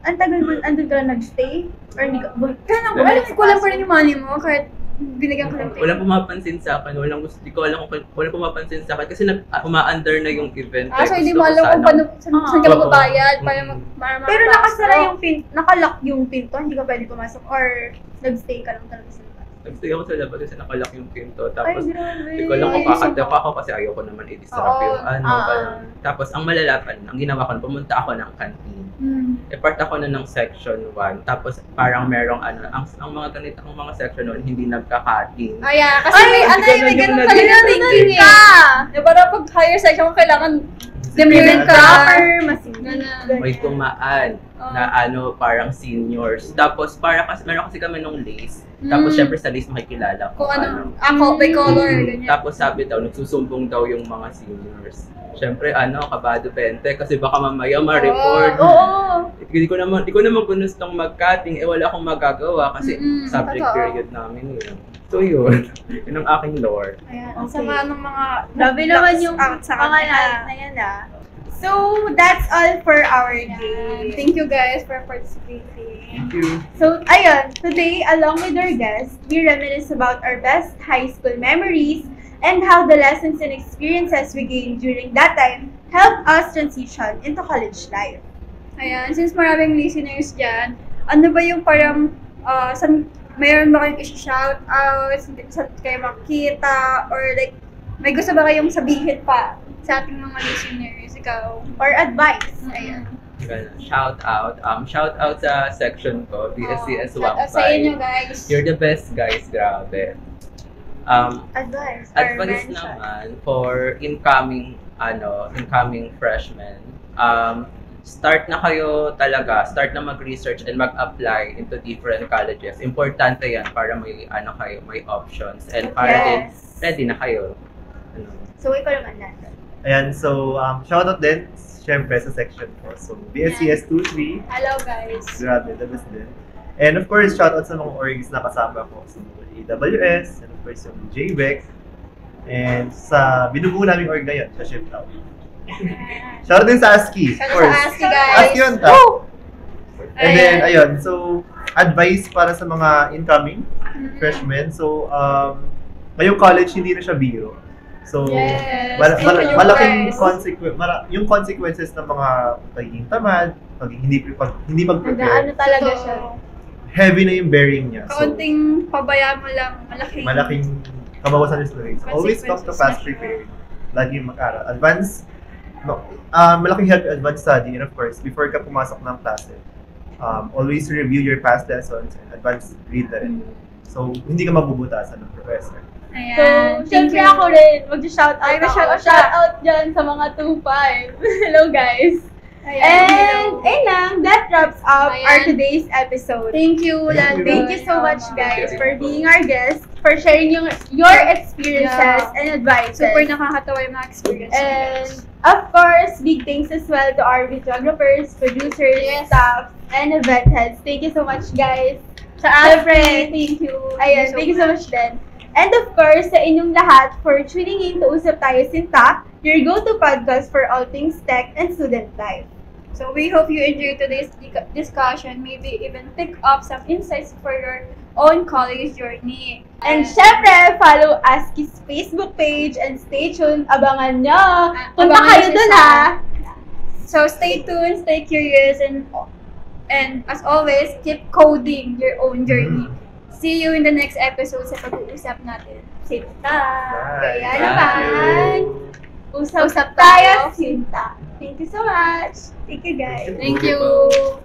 ang tagal mo, andun ka lang nag-stay? Or hindi ka, Alam ko lang pa rin yung money mo kahit binigyan ko lang. Walang pumapansin sa akin, di ko alam kung walang pumapansin sa akin kasi uma-under na yung event. So hindi Gusto mo ko alam kung sana- paano, saan ka Oo. magbabayad para Pero nakasara yung nakalock yung pinto, hindi ka pwede pumasok or nag-stay ka lang talaga sa labas. Nagstay ako sa labas kasi nakalock yung pinto. Ay, Tapos, grabe. hindi ko alam kung Ay, kakatap sama. ako kasi ayoko naman i-disrupt Oo. yung Oo. ganun. Tapos, ang malalapan, ang ginawa ko, pumunta ako ng canteen. Part ako na ng section 1. Tapos, parang merong ang mga ganito, ang mga section 1, hindi nagka-cutting. Kasi may ganun ganun yung talaga naging thinking eh. Na parang pag higher section, kailangan demure ka. Proper, masignan. May tumaan na parang seniors. Tapos, meron kasi kami nung list. Tapos, syempre sa list makikilala Kung ano, ako, by color, ganyan. Tapos sabi daw, nagsusumbong daw yung mga seniors. Siyempre, kabado 20 kasi baka mamaya ma-report. Oo. Hindi ko naman gustong mag-cutting, wala akong magagawa kasi subject totoo. period namin yun. So yun, yun ang aking lore. Ayan, ang Okay. sama ng mga Grabe naman yung out sa mga kanila. na yan So, that's all for our day. Thank you guys for participating. Thank you. So, ayun, today, along with our guests, we reminisce about our best high school memories and how the lessons and experiences we gained during that time helped us transition into college life. Ayan, since maraming listeners dyan, ano ba yung parang, mayroon ba kayong isi-shout out, saan kayo makita, or like, may gusto ba kayong sabihin pa sa ating mga listeners? Ikaw. Or advice. Ayan. Shout out sa section ko, BSCS Shout out sa inyo 15. guys. You're the best guys, grabe. Advice. Advice naman for incoming freshmen. Start na mag-research and mag-apply into different colleges. Importante 'yan para may options and para din ready na kayo. So, ikaw naman natin. Ayan, so shoutout din, syempre sa section ko. So, BSCS 23, Hello guys. grabe, the best din. And of course, shoutout sa mga orgs na kasama ko. So, AWS, and of course yung JBEC. And sa binubuo naming org na yun, sa Shift Out. Shoutout din sa ASCII, of Shout out course. sa ASCII guys. ASCII yun, top. And then, Ayan. ayun, so, advice para sa mga incoming freshmen. So, ngayong college, hindi na siya biro. So, Yes. malaking Thank you, guys. yung consequences ng mga pagiging tamad, hindi mag-prepare, Nag-ano talaga siya. heavy na yung bearing niya. So, Kaunting pabaya mo lang, malaking kabawasan yung grades. Always come to Consequences fast na siya. prepared. Lagi mag-aral. Malaking help yung advanced study. And of course, before ka pumasok ng klase, always review your past lessons and advanced read na rin. So, hindi ka mabubutasan ng professor. Ayan. So, Thank syempre you. ako rin, mag-shout out Ay, may ako. shout out Shout out dyan sa mga 2-5. Hello guys. Ayan. And, ayun lang, that wraps up Ayan. our today's episode. Thank you, Thank you. Thank you so much guys for being our guests, for sharing your experiences Yeah. and advices. Super nakakatawa yung mga experience. And of course, big thanks as well to our videographers, producers, Yes. staff, and event heads. Thank you so much guys. Sa Syempre, thank you. Ayan, thank you so much then. And of course, sa inyong lahat for tuning in to Usap Tayo Sinta, your go-to podcast for all things tech and student life. So we hope you enjoyed today's discussion, maybe even pick up some insights for your own college journey. And syempre, follow ASCII's Facebook page and stay tuned. Abangan nyo. Punta Abangan kayo nyo dun siya. ha. So stay tuned, stay curious, and as always, keep coding your own journey. See you in the next episode sa pag-uusap natin. Sinta! Bye. Kaya Bye. naman, usap Usap tayo tayo. Sinta. Thank you so much. Thank you guys. Thank you!